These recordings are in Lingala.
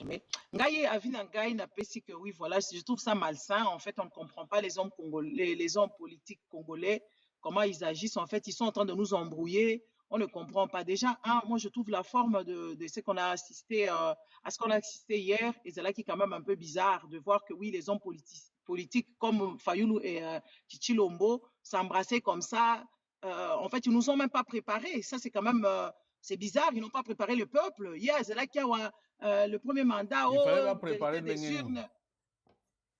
Mais Ngaye Avina Ngaye n'a pas si que oui, voilà, je trouve ça malsain. En fait, on ne comprend pas les hommes congolais, les hommes politiques congolais, comment ils agissent. En fait, ils sont en train de nous embrouiller. On ne comprend pas. Déjà, moi, je trouve la forme de ce qu'on a assisté, à ce qu'on a assisté hier, et c'est là qui est quand même un peu bizarre de voir que oui, les hommes politiques comme Fayoulou et Chichilombo s'embrassaient comme ça. En fait, ils nous ont même pas préparés. Ça, c'est quand même, c'est bizarre. Ils n'ont pas préparé le peuple. Hier, c'est là qu'il y a le premier mandat, Il fallait pas vérité préparer des Nengeni. urnes.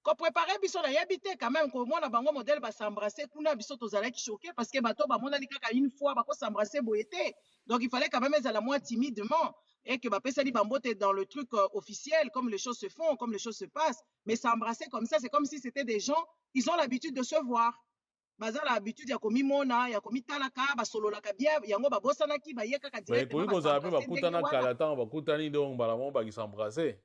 Qu'on préparait biso na yebité quand même que moi na bango modèle ba s'embrasser kuna biso tozala qui choqué parce que bato ba mona kaka une fois ba ko s'embrasser boyete. Donc il fallait quand même être la moins timidement et que ba pesali bambote dans le truc officiel comme les choses se font, comme les choses se passent, mais s'embrasser comme ça, c'est comme si c'était des gens, ils ont l'habitude de se voir. Baza l'habitude ya komi mona, ya komi talaka, ba sololaka bien, yango ba bosanaki ba ye kaka directement ba s'embrasser ndenge bakutana wana. kalatan bakutani donc balamon bakisembrasser.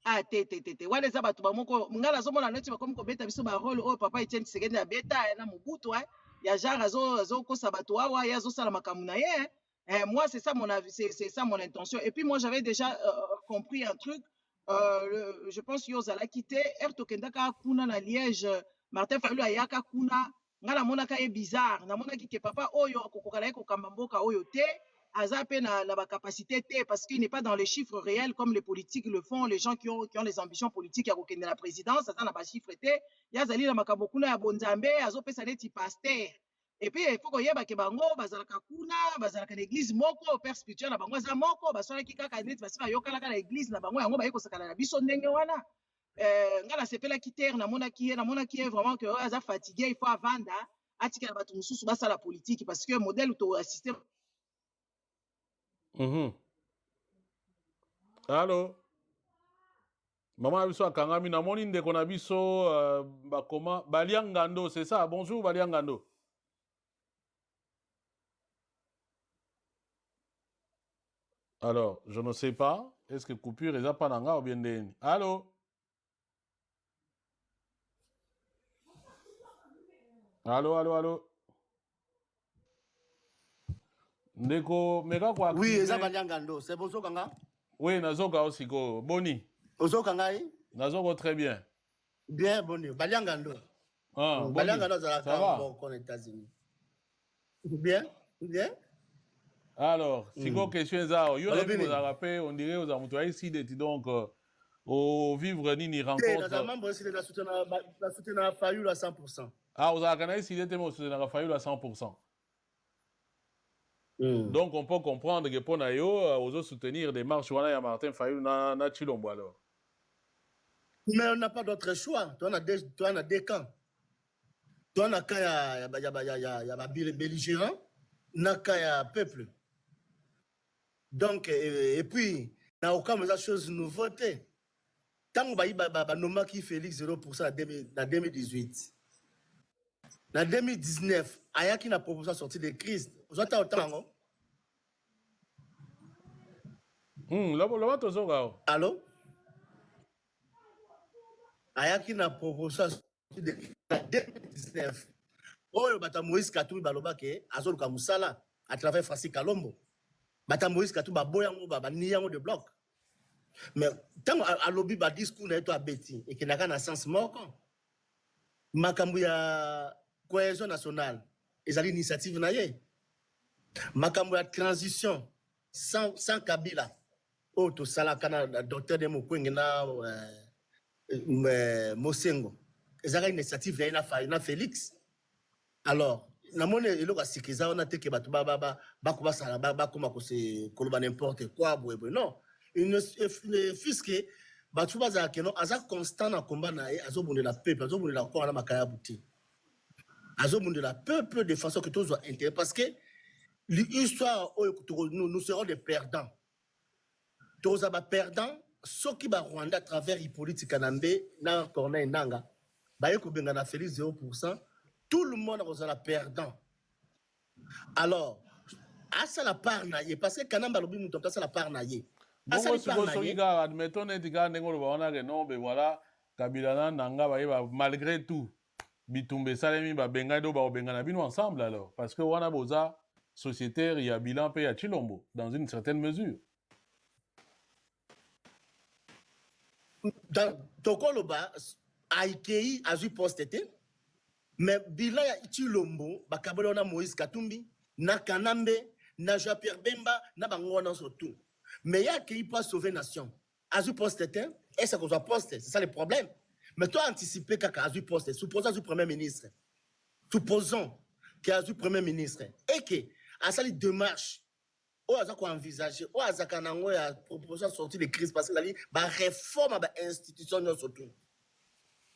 Ah, te. Wana eza bato bamoko nga nazomona neti bakomi kobeta biso barole oyo papa Etienne Tshisekedi abeta na Mobutu ya genre azokosa bato awa ye azosala makambo na ye. Moi, c'est ça mon avis, c'est ça mon intention. Et puis moi, j'avais déjà compris un truc. Je pense yo zala quitté Ertokendaka kuna na Liège, Martin Fayulu ayaka kuna nga namonaka ye bizarre. Namonaki ke papa oyo akokokala ye kokamba mboka oyo te. Azapé n'a pas capacité parce qu'il n'est pas dans les chiffres réels comme les politiques le font, les gens qui ont les ambitions politiques à de la présidence, ça n'a pas chiffre té. Yazali na makabokuna ya bonzambe, azopé sa neti pasteur. Et puis il faut que yeba ke bango bazalaka kuna, bazalaka l'église moko, père spirituel na bango za moko, basala ki kaka neti basala yokala ka l'église na bango yango ba yeko sakala na biso ndenge wana. Nga na sepela ki terre na mona ki vraiment que aza fatigué, il faut avanda atika bato mususu basala politique parce que modèle to assister. Allô? Maman biso akangami namoni ndeko na biso bakoma Baliangando, c'est ça? Bonjour Baliangando. Alors, je ne sais pas. Est-ce que coupure est pas nanga ou bien ndeni? Allô? Allô? Ndeko meka kwa Oui, eza Baliangando, c'est bonjour kanga? Oui, nazoka osiko. Boni. Ozo kangai? Nazoko très bien. Bien, Boni. Baliangando. Ah, Boni. Baliangando Ça zala va? bon aux États-Unis. Bien? Alors, si vous question ça, vous avez on dirait aux amoutouas ici donc au vivre ni rencontre. Dans membre ici la soutenir Fayulu à 100%. Ah, vous avez ici des mots soutenir Fayulu à 100%. Donc on peut comprendre que pour nayo aux soutenir des marches voilà ya Martin Fayulu na Chilombo alors. Mais on n'a pas d'autre choix. Tu en as deux camps. Tu en as quand il y a belligérant, na quand il y a peuple. Donc et puis na aucun de choses nouveauté. Tant que Noma qui Félix 0% en 2018. En 2019, Ayaki n'a proposé de sortir de crise. Vous avez autant. Allô? Ayaki n'a proposé de sortir de crise en 2019. Oh, bata Moïse Katumbi balobake azol kamusala à travers Francis Kalombo. Bata Moïse Katumbi baboyango niyango de bloc. Mais tant à lobby ba discours na eto abeti et que n'a qu'un sens moko. Makambu ya cohésion nationale, ezali initiative na ye. Makambu ya transition sans Kabila. Oh to sala kana docteur de Mukwege na Mosengo. Ezali initiative na Félix. Alors, namone eloko asikiza on a te ke batu ba sala ba koma ko se koloba n'importe quoi boye non. Une fisque batu baza ke non aza constant na combat na e azobundela peuple azobundela ko na makaya buti. Azobundela peuple de façon que tous soient intérêt parce que l'histoire nous serons des perdants. Tous aba perdants ceux qui ba Rwanda à travers Hippolyte Kanambe na Corneille Nanga ba yeko benga na Félix 0%. Tout le monde est perdant. Alors, à ça la part naïe, parce que Kanamba lobi mouton, ça la part naïe. Bon, admettons, non, mais voilà, Kabila Nanga, malgré tout, Bitumbe Salemi, Benga do Benga Nabino ensemble alors. Parce que Wana Boza, sociétaire, il y a bilan payé à Chilombo, dans une certaine mesure. dans Tokoloba, Aikei a eu poste, mais bilan ya Ichilombo, bakabolo na Moïse Katumbi, na Kanambe, na Jean-Pierre Bemba, na Bangona surtout. Mais il y a qui peut sauver nation. A eu poste, et ça cause poste, c'est ça le problème. Mais toi anticiper qu'à a eu poste, supposons du premier ministre. Supposons qu'il y a eu premier ministre et que à ça les démarches ou à ça qu'on envisage ou à ça qu'on a proposé de sortir de crise parce que la réforme à l'institution surtout.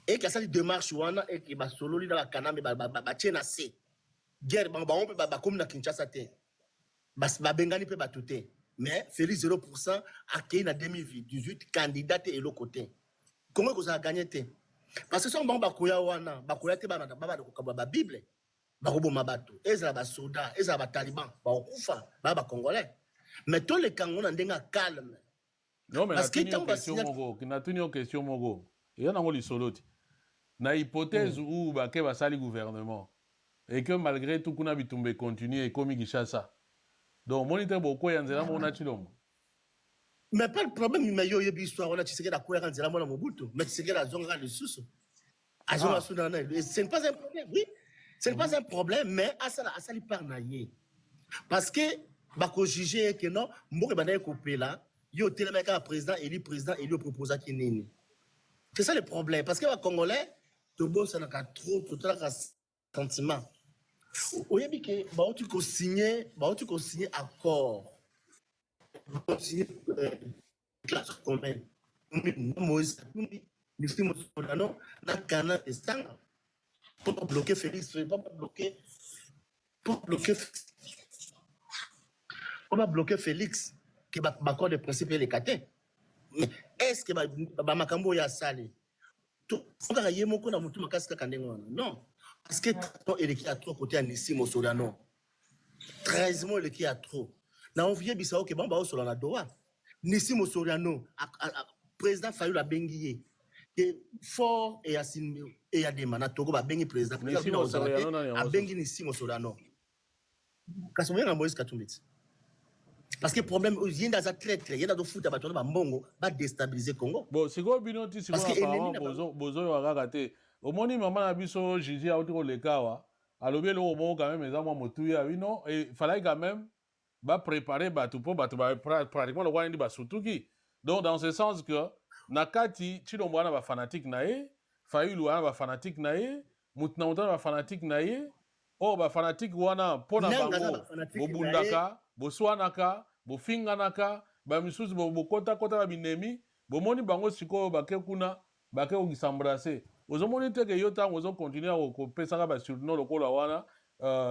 Et qu'il y a ça les démarches et que bah solo dans la caname bah tiens assez guerre bah on peut bah comme na Kinshasa te bah bengani peut bah tout mais Félix 0% à qui na 2018 candidat et l'autre côté comment vous avez gagné te parce que si on bah koya wana bah koya te bah bah Bible bah robo mabato ezala ba soda ezala ba taliban bah okufa bah congolais mais tous les Congolais on ndenga calme non mais parce que tant na tuni une question mogo et on a ngoli soloti na hypothèse où bah que va sali gouvernement et que malgré tout kuna bitumbe continue et comme Kinshasa donc moniteur beaucoup yanzela mona chilombo mais pas le problème mais yo yebi histoire on a tisé la cohérence de la mona mobutu mais c'est que la zonga de sous azonga soudan ce n'est pas un problème oui ce n'est pas un problème mais asala par naïe parce que bako juger que non mboke banaye couper là yo tellement ka président élu proposa ki nini c'est ça le problème parce que les Congolais to bossa na ka trop total ka sentiment oyebi ke ba tu ko signer accord signer classe commune Moïse ni fimo sodano na kana de sang pour bloquer Félix pour bloquer Félix qui va accord de principe les caté mais est-ce que ba makambo ya sali to fanga yemo na mutu makasi kaka ndengona non parce que il est à trop côté à Nissimo Solano 13 mois il est à trop na on vient bisao que bamba au na doa Nissimo Solano président Fayou la bengiye que fort et Yassine et Yadema na Togo ba bengi président a bengi Nissimo Solano kasi moyenga Moïse Katumbi parce que problème il y a des traîtres il y a des foot à battre ba mbongo ba déstabiliser Congo bon c'est quoi binoti c'est quoi apparemment bozo wa kaka au moni maman na biso Gigi a autre le kawa alobi le omo quand même ezamo motuya wino et fallait quand même ba préparer batu po batu ba pratiquement le wani ba sutuki donc dans ce sens que nakati chilo mwana ba fanatique nae Fayulu wana ba fanatique nae mutna mutana ba fanatique nae o ba fanatique wana pona bango bobundaka boswanaka bofinganaka ba misusu bokota kota ba binemi bomoni bango sikoyo bake kuna bake ogisambrase ozomoni te ke yo tango ozo continuer kopesaka ba surnom lokola wana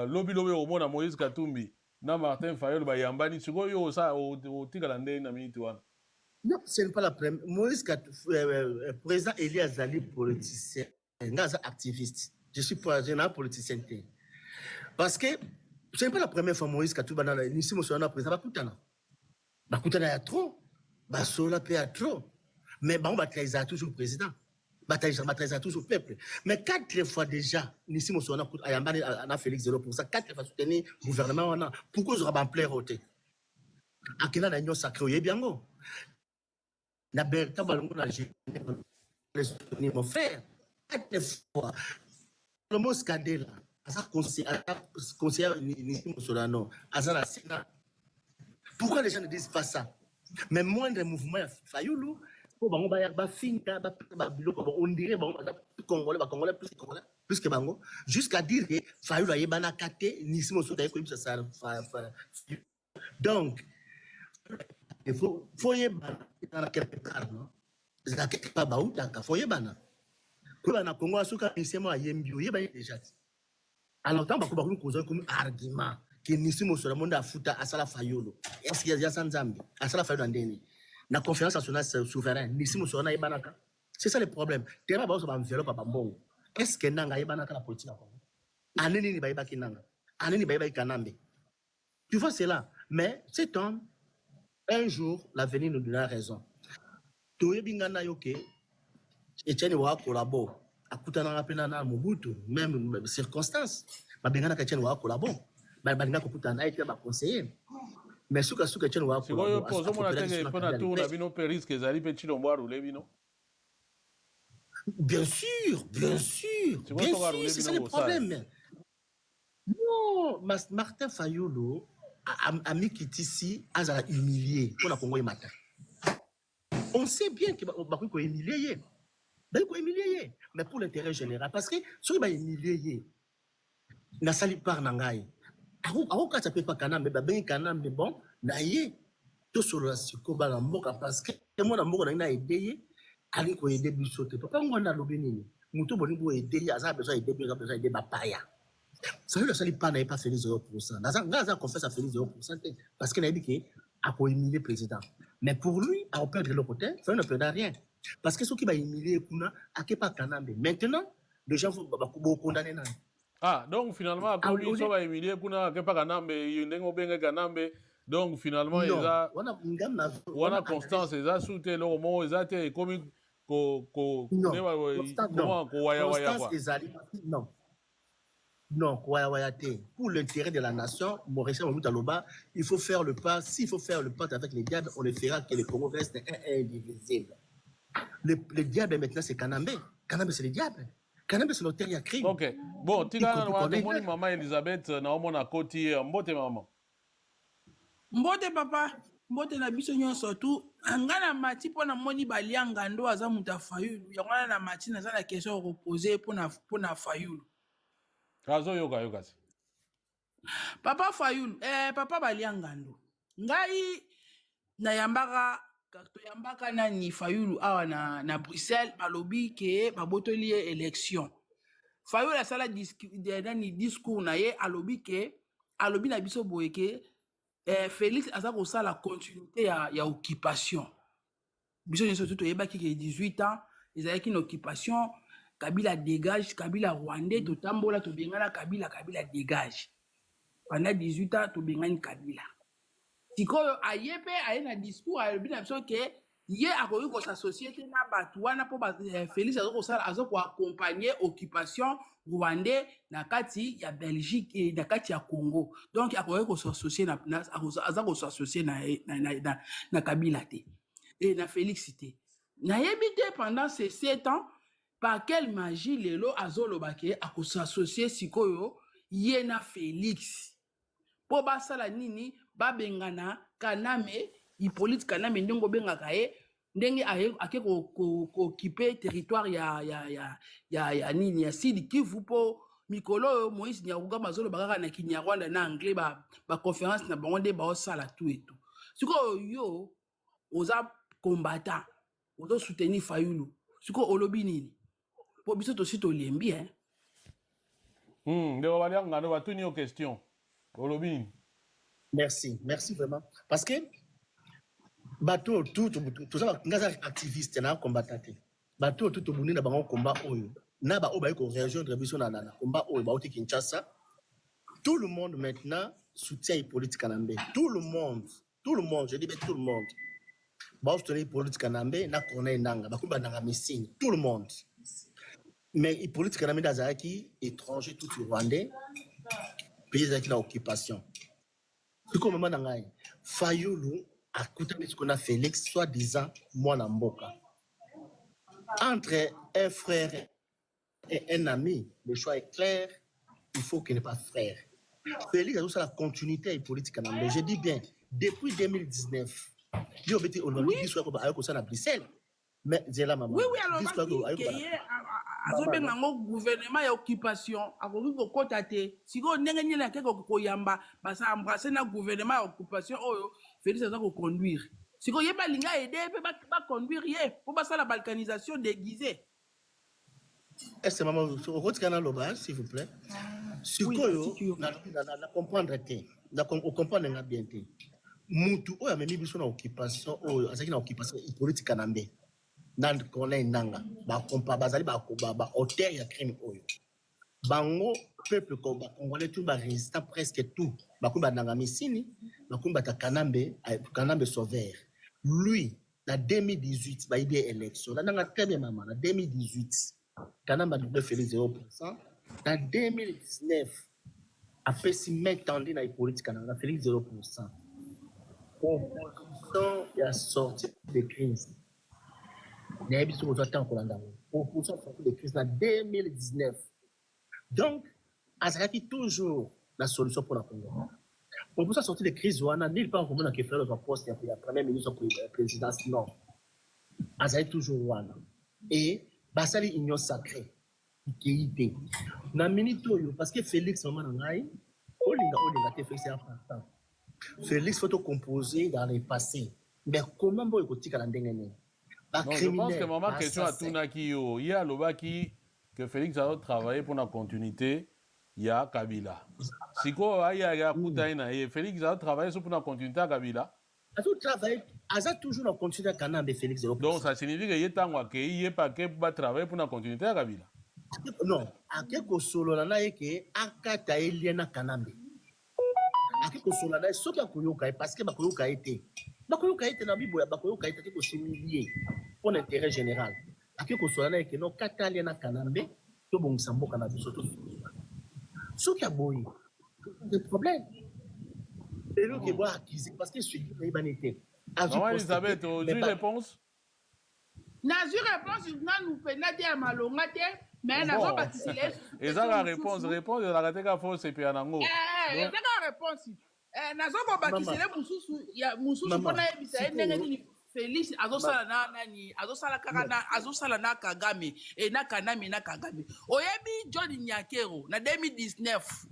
lobi omona Moïse Katumbi na Martin Fayulu bayambani sikoyo yo sa otikala ndenge na minute wana. Non, ce n'est pas la première. Moïse Katumbi président Elias Zali politicien ngaza activiste je suis pas un politicien parce que ce n'est pas la première fois Moïse Katumbi na Nissimo Solano président bakutana ya trop basola pe ya trop mais on va toujours président bataille toujours peuple mais 4 fois déjà Nissimo Solano ayambani na Félix 0% 4 fois soutenir gouvernement wana pourquoi ils aura en plein roté akina na union sacrée oyebiango na Berta balongo na soutenir mon frère 4 fois le mot Skadela asa conseiller Nissimo Solano asa na Sénat. Pourquoi les gens ne disent pas ça? Mais moindre mouvement Fayulu on dirait Congolais plus que Bango jusqu'à dire que Fayulu a yebana kate Nissimo Solano ça donc il faut yebana dans quelque part non ça quelque part bautaka faut yebana kwa na Congo asuka Nissimo ayembio yebana déjà alors tant bakuba comme argument que Nissimo Solano monde afuta asala Fayulu est-ce qu'il y a Sanzambi asala Fayulu ndeni na confiance nationale souveraine Nissimo Solano yebanaka c'est ça le problème tellement ba ba enveloppe ba mbongo est-ce que nanga yebanaka la politique na Congo aneni ni bayeba kinanga aneni bayeba kanambe tu vois cela mais cet homme un jour l'avenir nous donnera raison to yebingana yoke Etienne wa collabo akutana ngapena na Mobutu même circonstance babengana ka Etienne wa collabo balinga kokutana ete ba conseiller mais suka Etienne wa collabo sikoyo pozo mona teke pona tu na bino peris ke zali pe chilombo arule bino Bien sûr, bien sûr, bien sûr, c'est ça le problème. Non, Martin Fayulu a mis Kitisi à humilier pour la Congo et Matin. On sait bien qu'il va humilier. Mais pour l'intérêt général, parce que si il va humilier, na sali par nangai. Ako ka peut pas kanambe, ba ben kanambe bon, na ye. To solo siko ba na mboka parce que moi na mboka na aider ali ko aider biso te. Papa ngona lobi nini? Muto boni bo aider, aza besoin aider ba paya. Ça veut dire pas n'a pas fait les 0%. Gaza confesse à faire les 0% parce qu'il a dit qu'il a humilié le président. Mais pour lui, à perdre le côté, ça ne perd rien. Parce que ce qui va humilier Kuna, à qui pas Kanambe. Maintenant, les gens vont condamner. Ah, donc finalement, comme ils sont humiliés Kuna, à qui pas Kanambe, il y a un Kanambe. Donc finalement, ils ont Constance, ils ont soutenu le moment, ils ont été comme non. Non, pour l'intérêt de la nation, Maurice Moutaloba, il faut faire le pas. S'il faut faire le pas avec les diables, on le fera que le Congo reste indivisible. Le diable maintenant, c'est Kanambe. Kanambe, c'est le diable. Kanambe, c'est l'auteur, il y a crime. Ok. Bon, tu as dit maman Elisabeth, on a côté Mbote maman. Mbote papa, Mbote na biso nyonso surtout. Ngana mati pona moni balianga ndo aza muta Fayulu. Yangana na mati na za la question reposer pona Fayulu. Kazo yoka. Papa Fayulu, papa balianga ndo. Ngai na yambaka nani Fayulu awa na Bruxelles balobi ke babotoli élection. Fayulu la sala discours na ye alobi na biso boye ke Félix aza kosala continuité ya occupation. Biso nyonso tout oyebaki ke 18 ans ezalaki na occupation. Kabila dégage, Kabila rwandais, totambola tobengana Kabila dégage. Pendant 18 ans tobengani Kabila. Sikoyo ayepe aye na discours alobi na biso ke ye akoki ko s'associer na batu wana po Félix azoko accompagner occupation rwandais na kati ya Belgique et na kati ya Congo. Donc akoki ko s'associer azako s'associer na Kabila te et na Félix te. Na yebite pendant ces 7 ans par quelle magie lelo azoloba ke ako s'associer sikoyo ye na Félix. Po basala nini babengana Kaname Hippolyte Kaname ndongo bengaka ye ndenge ake ko occuper territoire ya nini ya Sud Kivu po mikolo Moïse Nyarugamba mazolo bakaka na Kinyarwanda na anglais ba conférence na bango nde ba osala tout et tout. Siko yo oza combattant ozo soutenir Fayulu. Siko olobi nini po biso to sito lembi hein. Ndeko balianga ndo batuni yo question. Olobi. Merci vraiment. Parce que bateau tout ça ngaza activiste na combattant. Bateau tout buni na bango combat oyo. Na ba oba ko rejoindre biso na combat oyo ba oti Kinshasa. Tout le monde maintenant soutient Hippolyte Kanambe. Tout le monde, je dis bien tout le monde. Ba soutenir Hippolyte Kanambe na Corneille Nanga, ba kumba nanga missing, tout le monde. Mais Hippolyte Kanambe d'Azaki étranger tout rwandais. Pays qui na occupation. C'est comme maman nangai. Fayulu a coûté ce qu'on a Félix soi-disant moi na mboka. Entre un frère et un ami, le choix est clair, il faut qu'il n'ait pas frère. Félix a aussi la continuité politique Kanambe. Je dis bien, depuis 2019, il y a été au discours à Bruxelles. Mais j'ai la maman. Oui, alors azobenga ngo gouvernement ya occupation akoki kokota te siko ndenge nini na keko koyamba basa embrasser na gouvernement ya occupation oyo Félix aza ko conduire siko yeba linga aider pe ba conduire ye pour basala la balkanisation déguisée. Est-ce maman votre canal loba s'il vous plaît siko yo na comprendre te na comprendre nga bien te mutu oyo amemi biso na occupation oyo azaki na occupation politique Kanambe dans Corneille Nanga bazali ba hauteur ya crime oyo bango peuple congolais tout ba résistant presque tout bakumba nanga misini bakumba ta Kanambe sauveur lui na 2018 ba idée élection na nanga très bien maman na 2018 Kanambe a fait 0%. En 2019 après si m'étendait na politique Kanambe a fait 0%. Composition ya sortie de crise. nayebi soki ozwa ntango kolanda yango opposition sorti de crise na 2019 donc azalaki toujours la solution pour la Congo. Opposition sorti de crise wana nulle part komona ke faire le poste ya premier ministre pour la présidence non azalaki toujours wana et basali union sacrée ikei te na minute oyo parce que Félix mama na ngai olinga te Félix important Félix faut composer dans le passé mais comment boy kotika la ndenge nini. Non, je pense que maman question à Tunaki yo. Il y a l'obaki que Félix a travaillé pour la continuité. Il y a Kabila. Si quoi il y a Koutaina et Félix a travaillé pour la continuité à Kabila. A tout travail, a toujours la continuité à Kanambe Félix. Donc ça signifie qu'il y a tant qu'il y a pas que travailler pour la continuité à Kabila. Non, à quelque solo là et que akata eliana Kanambe. À quelque solo là ce qui a koyoka parce que bakoyoka été. Bakoyoka été na bibo ya bakoyoka été que similier pour l'intérêt général. À quelque solo là et que non kata eliana Kanambe to bongisa mboka na biso to. Ce qui a boyi, des problèmes. Et nous qui voit acquis parce que celui qui a été. Maman Elisabeth, tu as une réponse? Nazu réponse, nous pénate à malongate, mais nazo bâtissé. Et ça la réponse, réponse de la catégorie fausse et puis en anglais. Et ça la réponse. Nazo bâtissé mususu pona ebisa ndenge Félix azosala na nani azosala kaka na azosala na Kagame et na Kanami na Kagame. Oyebi John Nyakero na 2019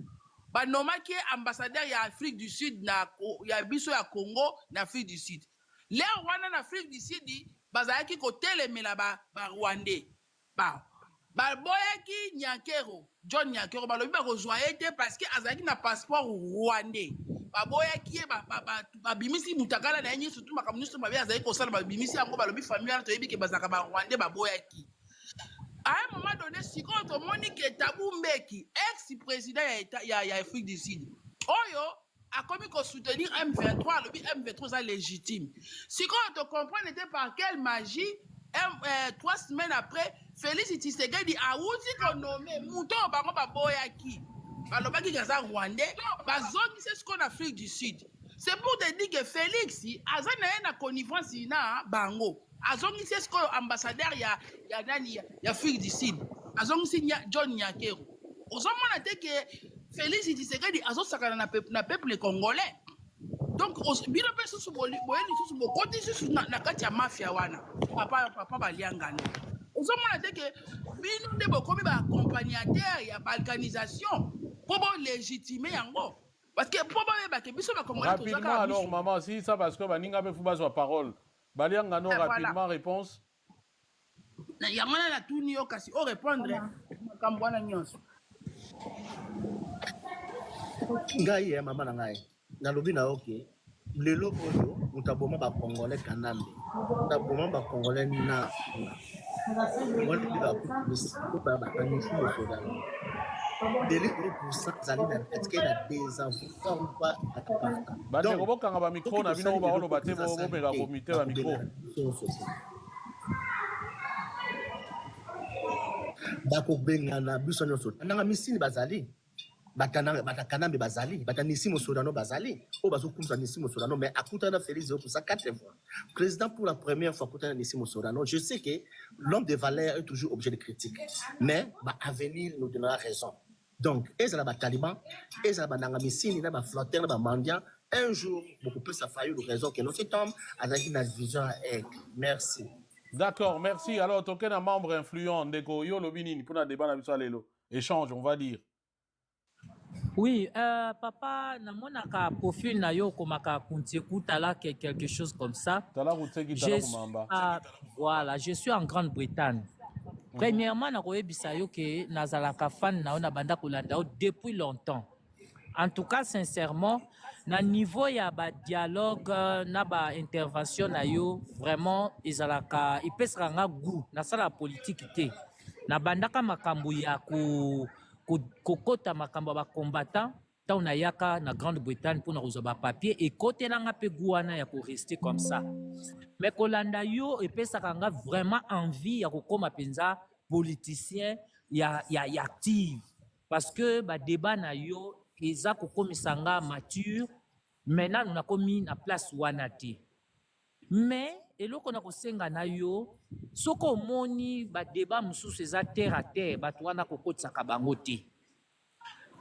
banomaki ambassadeur ya Afrique du Sud na ya biso ya Congo na Afrique du Sud. Leo wana na Afrique du Sud bazalaki kotelemela ba Rwandais. Ba boyaki Nyakero John Nyakero balobi ba kozwa ete parce que azalaki na passeport rwandais. Baboyaki babimisi mutakala na yenye surtout makambo nyonso mabe azali kosala babimisi yango balobi famille wana toyebi ke bazaka ba rwandais baboyaki. À un moment donné, si on te montre que Tabou Mbeki, ex-président ya Afrique du Sud, Oyo a commis qu'on soutenir M23, le M23 est légitime. Si on te comprend, n'était par quelle magie, 3 semaines après, Félix Tshisekedi a aussi qu'on nommé Mouton Bango Baboyaki. Balobaki Gaza Rwandais, Bazongi c'est ce qu'on a Afrique du Sud. C'est pour te dire que Félix, Azana na connivence na Bango. Azongi c'est ce qu'on ambassadeur ya Afrique du Sud. Azongi c'est John Nyakero. Ozomona te que Félix Tshisekedi azosakana na peuple congolais. Donc bino pe susu boyeli susu bokoti susu na kati ya mafia wana. Papa baliangana. Ozomona te que bino de bokomi ba accompagnateur ya balkanisation pour légitimer yango. Parce que pour que biso ba congolais rapidement alors maman si ça parce que baninga pe fuba sa parole. Baliangano rapidement réponse. Yamana na tuni yo kasi o répondre kambwana nyonso. Ngai ya mama na ngai. Nalobi na oke. Lelo oyo mutaboma ba congolais kanambe. Mutaboma ba congolais na. Wali ba ko ba ba kanisi mo soda. Deli pour ça zalina eske na 2 ans pour pas akapata. Bande robokanga ba micro na bino ba holo bate bo mega comité ba micro. Bako bengana biso nyonso. Nanga misini bazali. Batakanambe bazali. Batanisi Mosodano bazali. O bazo kumsa Nisi Mosodano mais akutana Félix pour ça 4 fois. Président pour la première fois akutana Nisi Mosodano. Je sais que l'homme de valeur est toujours objet de critique. Mais l'avenir nous donnera raison. Donc, ezala ba taliban, ezala ba nanga misini na ba flotter na ba mandia. Un jour, beaucoup plus ça failli le raison que nous cet homme avec une vision aigle. Merci. D'accord, merci. Alors, token un membre influent ndeko yo lobinini pour na débat na biso lelo. Échange, on va dire. Oui, papa, namonaka profil na yo komaka kunteku tala quelque chose comme ça. Voilà, je suis en Grande-Bretagne. Premièrement, na koyebisa yo ke nazalaka fan na yo na banda kolanda depuis longtemps. En tout cas, sincèrement, na niveau ya ba dialogue na ba intervention na yo vraiment ezalaka ipesaka nga goût na sala politique te. Na bandaka makambo ya kokota makambo ba combattant tant na yaka na Grande-Bretagne pour na kozwa papier et côté nanga pe guana ya ko rester comme ça. Mais kolanda yo epesaka nga vraiment envie ya kokoma penza politicien ya active parce que ba débat na yo eza kokomisa nga mature. Maintenant nous na komi na place wana te. Mais eloko na kosenga na yo soko omoni badeba mosusu eza terre à terre bato wana kokotisaka bango te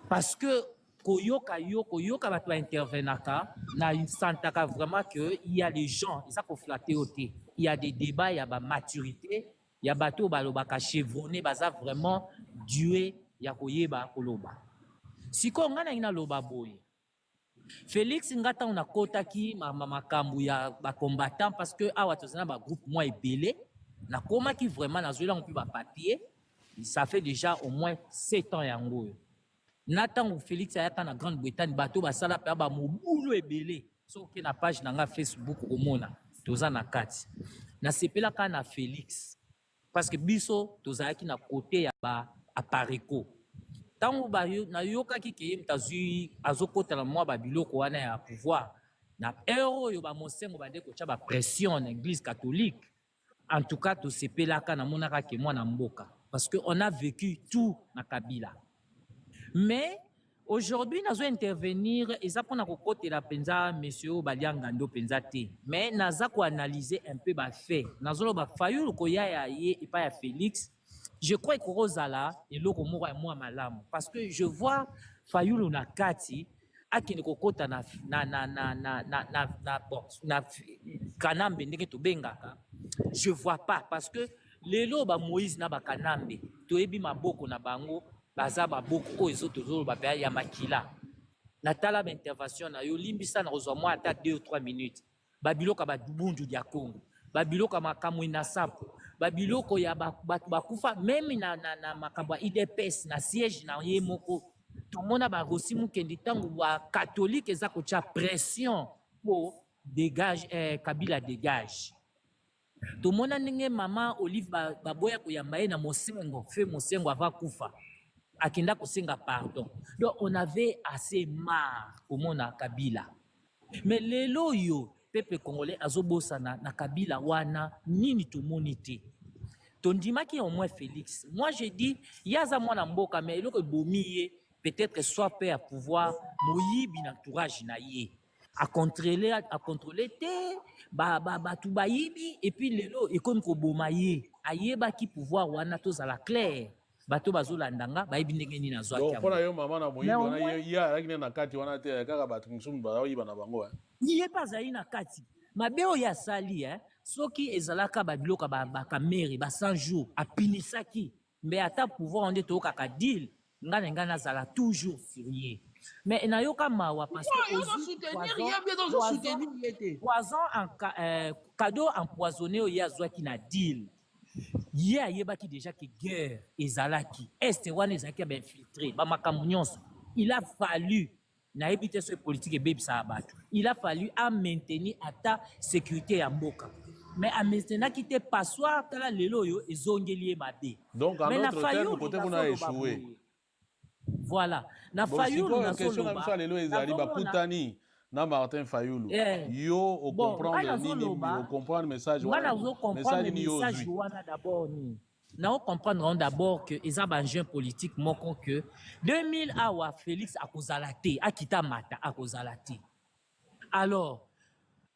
parce que koyoka bato baintervenaka na santaka vraiment que il y a les gens eza koflate yo te il y a des débats ya bamaturité ya bato oyo balobaka chevronné baza vraiment due ya koyeba koloba sikoyo ngai nangi naloba boye Félix nga ntango nakotaki makambo ya bacombattant parce que awa tozali na bagroupe mwa ebele nakomaki vraiment nazwelango mpe bapapier ça fait déjà au moins 7 ans yango oyo na ntango Félix ayaka na Grande-Bretagne bato basala mpe bamobulu ebele soki na page na nga Facebook omona toza na kati nasepelaka na Félix parce que biso tozalaki na kote ya baapareko ntango nayokaki ke moto azokotela mwa babiloko wana ya pouvoir na heure oyo bamosengo bande kotya bapression na église catholique en tout cas tosepelaka namonaka ke mwana mboka parce que on a vécu tout na Kabila mais aujourd'hui nazo intervenir eza mpona kokotela mpenza monsieur Baliangando mpenza te mais naza koanalyser un peu bafait nazoloba Fayulu koyaya ye epai ya Félix je crois que Rosala est le moko ya mwa malamu parce que je vois Fayulu na kati akende kokota na kanambe ndenge tobengaka je vois pas parce que lelo ba Moïse na ba kanambe toyebi maboko na bango baza baboko oyo ezotozoloba mpe ya makila natala baintervention na yo limbisa na kozwa mwa ata 2 ou 3 minutes babiloko babundu ya Congo babiloko makambo na sapo babiloko ya bakufa même na makambo ya IDPS na siège na ye moko tomona barosi mukende ntango bakatholike eza kotya pression po dégage Kabila dégage tomona ndenge mama Olive baboya koyamba ye na mosengo fe mosengo ava kufa akenda kosenga pardon donc on avait assez marre komona Kabila mais lelo yo peuple congolais azobosana na Kabila wana nini tomoni te tondimaki au moins Félix moi je dis yaza mwana mboka mais eloko ebomi ye peut-être soit paix à pouvoir moyibi na entourage na ye à contrôler te batu bayibi et puis lelo ekomi koboma ye ayebaki pouvoir wana tozala clair bato bazolandanga bayibi ndenge nini azwaki donc mpona yo mama na moyibi wana ye alaki na kati wana te kaka bato mosusu baoyiba na bango ye mpe azali na kati mabe oyo asali soki ezalaka babiloko bakamere ba 100 jours apinisaki mbe ata pouvoir nde toyokaka deal nga na nga nazala toujours furieux mais nayoka mawa parce que poison cadeau empoisonné oyo ye azwaki na deal ye ayebaki déjà que guerre ezalaki este wana ezalaki ya bainfiltré bamakambo nyonso il a fallu nayebi te so politique ebebisaka bato il a fallu a maintenir ata sécurité ya mboka mais amaistenaki te passoire tala lelo oyo ezongeli ye mabe donc en autre terme côté kuna a échoué voilà na Fayulu nazoloba lelo ezali bakutani na Martin Fayulu yo o comprendre nini o comprendre message wana message ni yo wana d'abord ni na o comprendre d'abord que eza ba jeune politique moko que 2000 awa Félix akozala te akita mata akozala te alors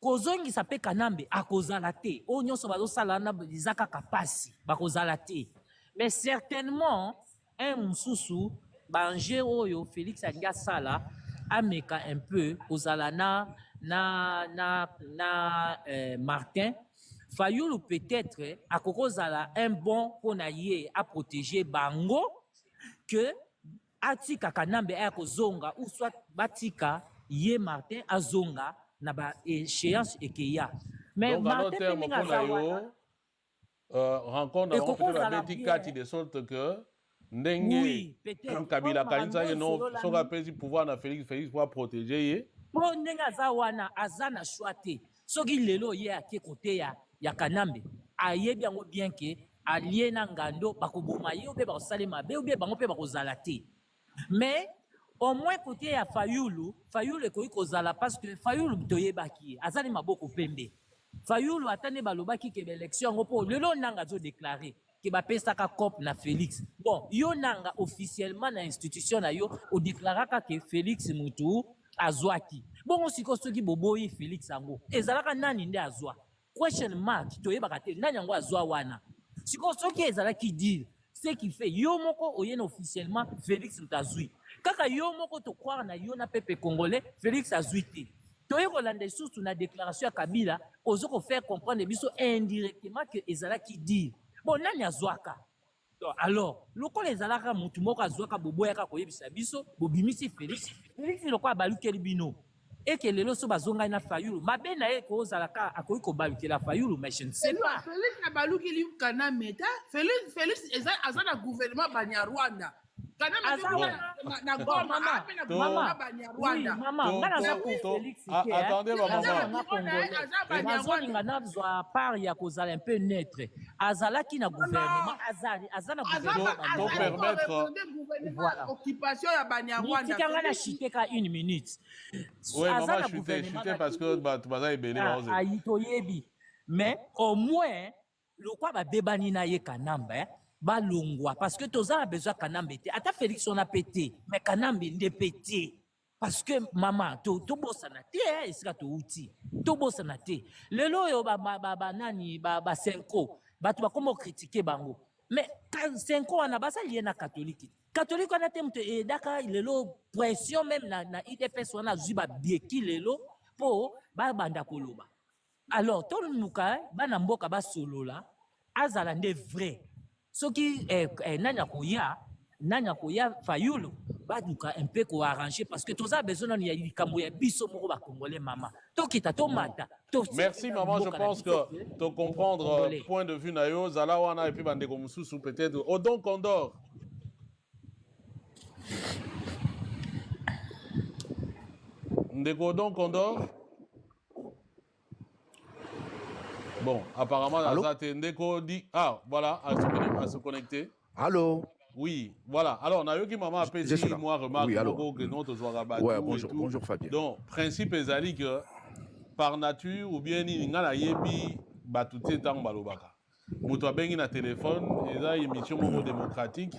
kozongisa pe kanambe akozala te o nyonso bazosala na eza kaka pasi bakozala te mais certainement un mususu banje oyo Félix alingi asala ameka un peu kozala Martin Fayulu peut-être akokozala un bon pona ye a protéger bango que atika kanambe akozonga ou soit batika ye Martin azonga na ba échéance ekeya mais donc Martin rencontre peut-être Beti de sorte que ndenge Kabila kalinza no soka pesi pouvoir na Félix pour protéger ye po ndenge aza wana aza na choix te soki lelo ye ake kote ya kanambe ayebi yango bien ke alie na ngando bakoboma ye obe bakosala mabe obe bango mpe bakozala te mais au moins côté ya Fayulu ekoki kozala parce que Fayulu toyebaki ye azali maboko pembe Fayulu atane balobaki ke élection yango po lelo nanga azodeklare ke bapesaka cop na Félix bon yo nanga officiellement na institution na yo odeklaraka ke Félix mutu azwaki bongo siko soki boboyi Félix yango ezalaka nani nde azwa question mark toyebaka te nani yango azwa wana sikoyo soki ezalaki dire ce qui fait yo moko oyena officiellement Félix Mutazui kaka yo moko tokroire na yo na peuple congolais Félix azwi te toye kolanda lisusu na déclaration ya Kabila ozo kofaire comprendre biso indirectement que ezalaki dire bon nani azwaka alors lokola ezalaka mutu moko azwaka boboyaka koyebisa biso bobimisi Félix lokola balukeli bino eke lelo so bazongai na Fayulu mabe na ye kozalaka akoki kobalukela Fayulu mais je ne sais pas Félix na balukeli kana meta Félix aza na gouvernement Banyarwanda Attendez, maman. Part ya kozala un peu neutre. Azalaki na gouvernement, azana gouvernement. Voilà. Occupation ya Banyarwanda. Tikanga na chiteka 1 minute. Oui, maman, chuté parce que tu vas ébélé. Aïtoyebi. Mais au moins, le quoi ba bebani na ye kanamba, balongwa parce que toza a besoin kanambe te ata Félix on a pété mais kanambe nde pété parce que maman to bosana te esika to uti to bosana te lelo yo ba nani ba senko batu ba komo critiquer bango mais senko wana basa lié na catholique wana te mte daka lelo pression même na IDPS wana zuba bieki lelo po ba banda koloba alors to muka bana mboka ba solola azala nde vrai soki nanya koya Fayulu baduka un peu ko arranger parce que toza besoin ya likambo ya biso moko ba congolais mama tokita tomata merci maman je pense que to comprendre point de vue na yo zala wana et puis bandeko mususu peut-être Odon Condor ndeko Odon Condor. Bon, apparemment, Ndeko dit... Ah, voilà, à se connecter. Allô? Oui, voilà. Alors, on a eu qui maman appelle si moi remarque oui, que notre ouais, bonjour Fabien. Donc, principe est que par nature ou bien il y a yebi batouté tang balobaka. Moutou bengi na téléphone, et là émission démocratique,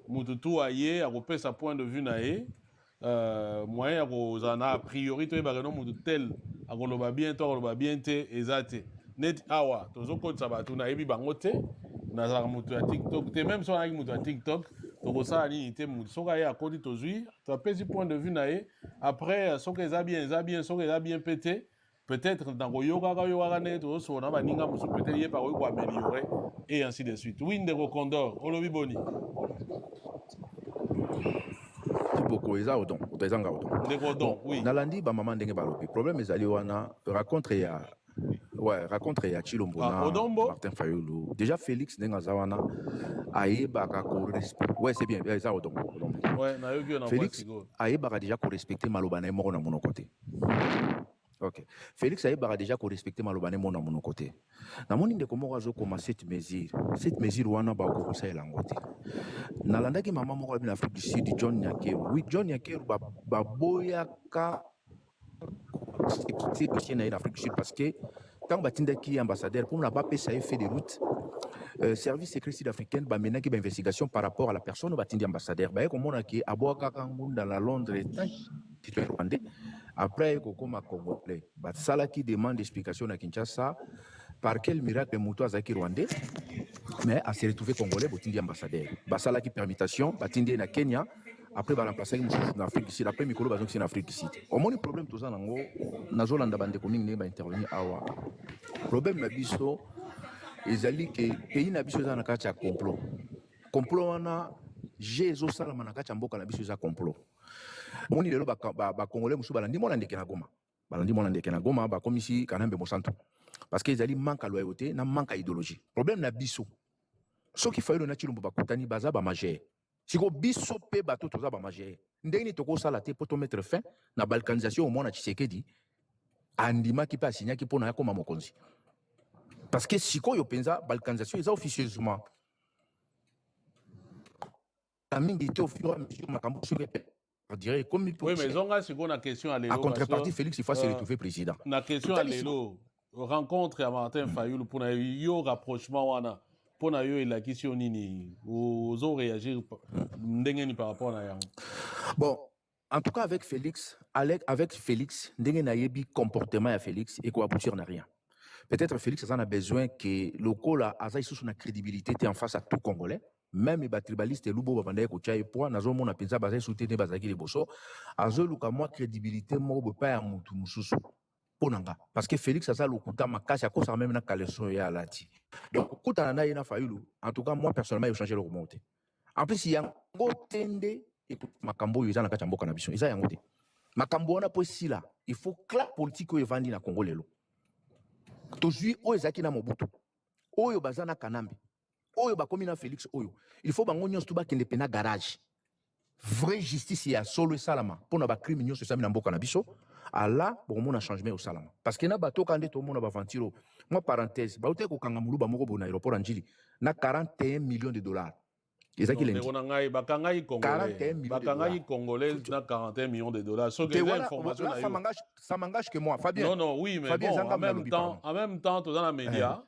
moutou tout aye a repère sa point de vue naé. Moyen a priori to ba non moutou tel a koloba bien to koloba bien te ezate. Net awa tozo ko sabatu na yebi bango te na za mutu ya TikTok te même si on a mutu ya TikTok to ko sa ni te mutu so ka ya kodi tozui to pesi point de vue na ye après so que ça bien so que ça bien pété peut-être dans ko yoga ne to so na baninga musu peut-être ye pa ko améliorer et ainsi de suite oui ndeko Condor olobi boni beaucoup eza odon otezanga odon ndeko odon oui nalandi ba maman ndenge balobi problème ezali wana rencontre ya ouais, raconte ya Chilombona, Martin Fayulu. Déjà Félix Nengazawana aïbaka ko respect. Ouais, c'est bien, ça Odon. Ouais, Félix aïbaka déjà ko respecter Malobane moko na mon côté. OK. Félix aïbaka déjà ko respecter Malobane moko na mon côté. Na moni ndeko moko azo koma cette mesure wana ba ko sa elangote. Na landaki maman moko na Afrique du Sud John Nyakeru. Oui, John Nyakeru ba boyaka c'est aussi en Afrique du Sud parce que quand Batindaki est ambassadeur, pour n'a pas fait des routes, service secret sud-africain va mener une investigation par rapport à la personne Batindi ambassadeur. Comme on a qui à boire dans la Londres, rwandais. Après, comme congolais, Batsala qui demande explication à Kinshasa par quel miracle Mouto Azaki rwandais, mais à se retrouver congolais Batindi ambassadeur. Batsala qui permutation, Batindi na Kenya. Après, il va remplacer en Afrique du Sud. Après, Mikolo va en Afrique du Sud. Au moins, le problème, tout ça, Nazolanda Bande Koning va intervenir à Awa. Le problème, Nabiso, ils que pays Nabiso est en un complot. Complot, on a Jésus Salamana Kachamboka Nabiso est un complot. On dit que Congolais, Moussou Balandi, mon andeke na Goma. Balandi, mon andeke na Goma, comme ici, Kanambe Monsanto. Parce qu'ils allaient manquer à loyauté, n'a manque à idéologie. Le problème, Nabiso. Ce qu'il faut, le naturel, Bakutani, Baza, Bamagé. Si vous biso pe bateau toza ba majé ndenge toko sala te pour mettre fin na balkanisation au moins na Tshisekedi andima ki pa signa ki pona yakoma mokonzi parce que siko yo penza balkanisation eza officieusement amingi te au fur et à mesure makambo sur on dirait comme il peut oui mais zonga siko na question à lelo à contrepartie Félix il faut se retrouver président na question à lelo rencontre à Martin Fayulu pour na yo rapprochement wana pour na yo la question nini ozo réagir ndenge ni par rapport à yango. Bon, en tout cas avec Félix ndenge na yebi comportement ya Félix et quoi aboutir na rien. Peut-être Félix en a besoin que le Kola a une crédibilité en face à tout Congolais. Même les tribalistes et Lubo Babandé Kocha et Poa, Nazo Mona Penza Bazai soutenir Bazaki les Bosso, Azo Luka moi crédibilité, moi, pas à Moutou Moussoussou. Ponanga. Parce que Félix a ça le compte à ma casse à cause même na caleçon et à la ti. Donc, quand on a une affaire, en tout cas, moi personnellement, il a changé le remonté. En plus, il y a un gros tende, écoute, Makambo, il y a un kachambo cannabis, il y a un côté. Makambo, on a posé là. Il faut que la politique est vendue dans le Congo. Tozui oyo ezaki na Mobutu oyo bazana Kanambi oyo bakomi na Félix oyo il faut bango nyonso bakende pena garage vraie justice ya solo esalama mpona bacrime nyonso esami na mboka na biso ala bokomona changement osalama parce que na bato kande tomona bavantiro moi parenthèse baute kokanga muluba moko bo na aéroport ya Njili na 41 millions de dollars ezaki lendi bakangai congolais na 41 millions de dollars so que l'information ça m'engage que moi Fabien non oui mais Fabien, bon, en même temps tout dans la média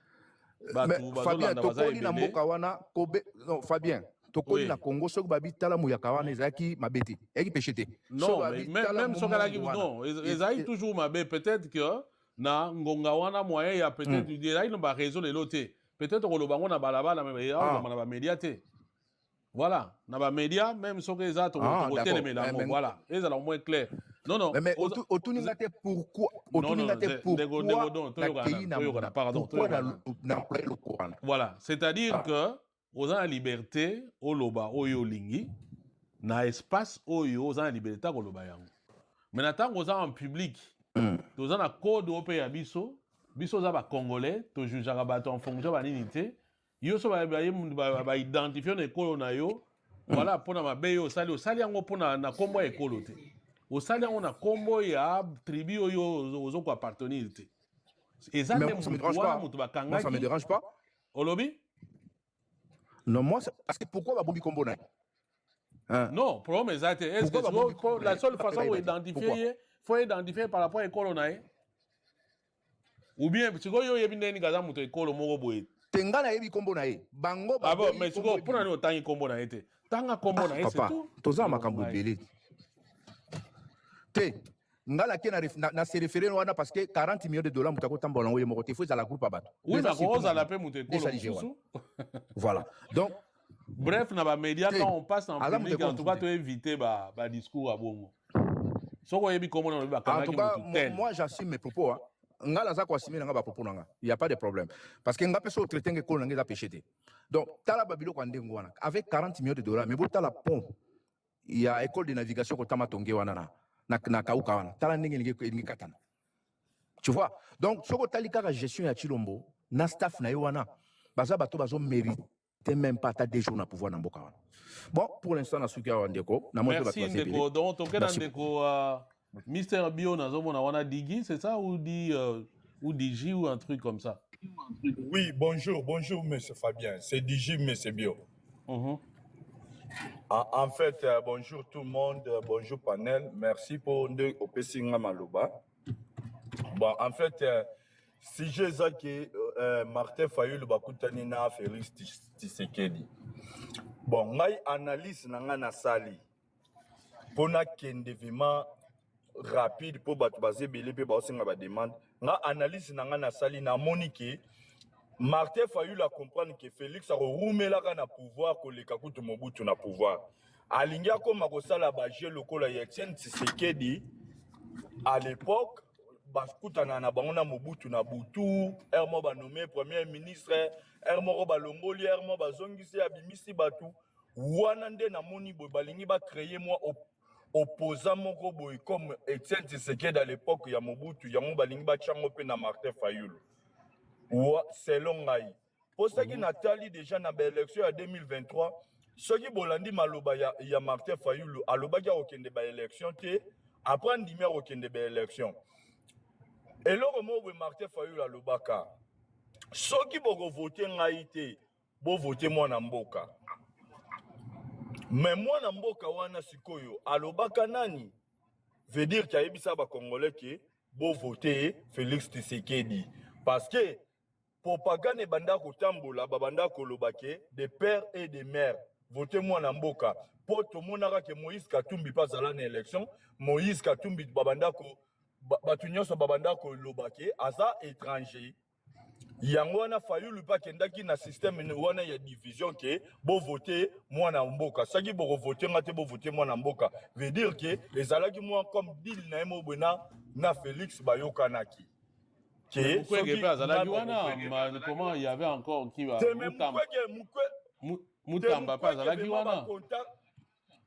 Fabien tokoli na mboka wana kobe non Fabien tokoli na Congo soki babi tala muyaka wana ezaki mabete eki péché non mais même sokalaki non ezali toujours mabe peut-être que na ngonga wana moyen ya peut-être ezali na ba réseau lelo te peut-être kolobango na balabala mais ya na ba média te. Voilà, dans les médias, même si les autres ont voilà, ils sont au moins clairs. Non, non. Mais pourquoi voilà, c'est-à-dire que aux la liberté, au loba, au yolingi, na espace au yo, aux la liberté au loba yango. Mais maintenant, aux en public, aux en code au pays abisso, biso za ba congolais, to juge rabato en fonction de l'unité. Yo so ba identifier na ekolo na yo voilà pona mabe yo osali yango pona na kombo ya ekolo te osali yango na kombo ya tribu oyo ozo ko appartenir te eza même ça me dérange pas olobi non moi parce que pourquoi ba bombi kombo na non problème exact est-ce que la seule façon de identifier faut identifier par rapport à ekolo na ou bien siko yo yebi ndeni kaza muto ekolo moko boye tenga na yebi kombo na ye bango ba bon mais siko pona no tangi kombo na ye te tanga kombo na ye c'est tout toza makambo belé te ngala ke na se référer wana parce que 40 millions de dollars mutako tambola ngo ye moko te faut za la groupe abato oui na ko za la pe muto ekolo voilà donc bref na ba média quand on passe en public en tout cas to éviter ba discours à bongo soko yebi kombo na ba kanga ki muto moi j'assume mes propos hein. Ngala za kwa simila nga ba propos nanga il y a pas de problème parce que nga peso traiter que ko nga péché te donc tala babilo kwa ndengo wana avec 40 millions de dollars mais bo tala pont il y a école de navigation ko tama tonge wana na kauka wana tala ndenge ngi katana tu vois donc soko tali ka gestion ya Chilombo na staff na yo wana baza bato bazo mériter même pas ta deux jours na pouvoir na mboka wana bon pour l'instant na suki ya ndeko na moto ba merci ndeko donc tokena ndeko Mister Bio nazomona wana Digi, c'est ça ou Digi ou un truc comme ça? Oui, bonjour, monsieur Fabien. C'est Digi, monsieur Bio. En fait, bonjour tout le monde, bonjour panel. Merci pour nous au Pessinga Malouba. Bon, en fait, si j'ai ça que Martin Fayulu bakutani na Félix Tshisekedi. Bon, ngai analyse nanga na sali. Pona kendevima rapide pour baser belé pe ba osinga ba demande nga analyse nanga na sali na moniki Martin Fayulu a comprendre que Félix a roumela kana pouvoir ko leka kutu Mobutu na pouvoir alingia ko makosala ba jeu lokola ya Etienne Tshisekedi à l'époque bakutana na bango na Mobutu na butu ermo ba nommé premier ministre ermo ba longoli ermo ba zongisi abimisi batu wana nde na moni bo balingi ba créer moi opposant moko boy comme Etienne Tshisekedi à l'époque ya Mobutu ya mobalingi ba chango pe na Martin Fayulu ou selon ngai posaki Nathalie déjà na élection ya 2023 soki bolandi maloba ya Martin Fayulu alobaki okende ba élection te après ndimi okende ba élection eloko mo Martin Fayulu alobaka soki boko voter ngai te bo voter moi na mboka. Mais moi na mboka wana sikoyo alobaka nani veut dire qu'il y a ebisa ba congolais qui bo voter Félix Tshisekedi parce que propagande banda ko tambola ba banda ko lobake des pères et des mères voter moi na mboka po to monaka que Moïse Katumbi pas à l'année élection Moïse Katumbi ba banda ko batu nyonso ba banda ko lobake aza étranger yango wana Fayulu pa kendaki na système wana ya division ke bo voter mwana mboka saki bo voter ngate bo voter mwana mboka veut dire que ezalaki moi comme deal na mo bena na Félix bayokanaki que comment il y avait encore qui va Mutamba pas azalaki wana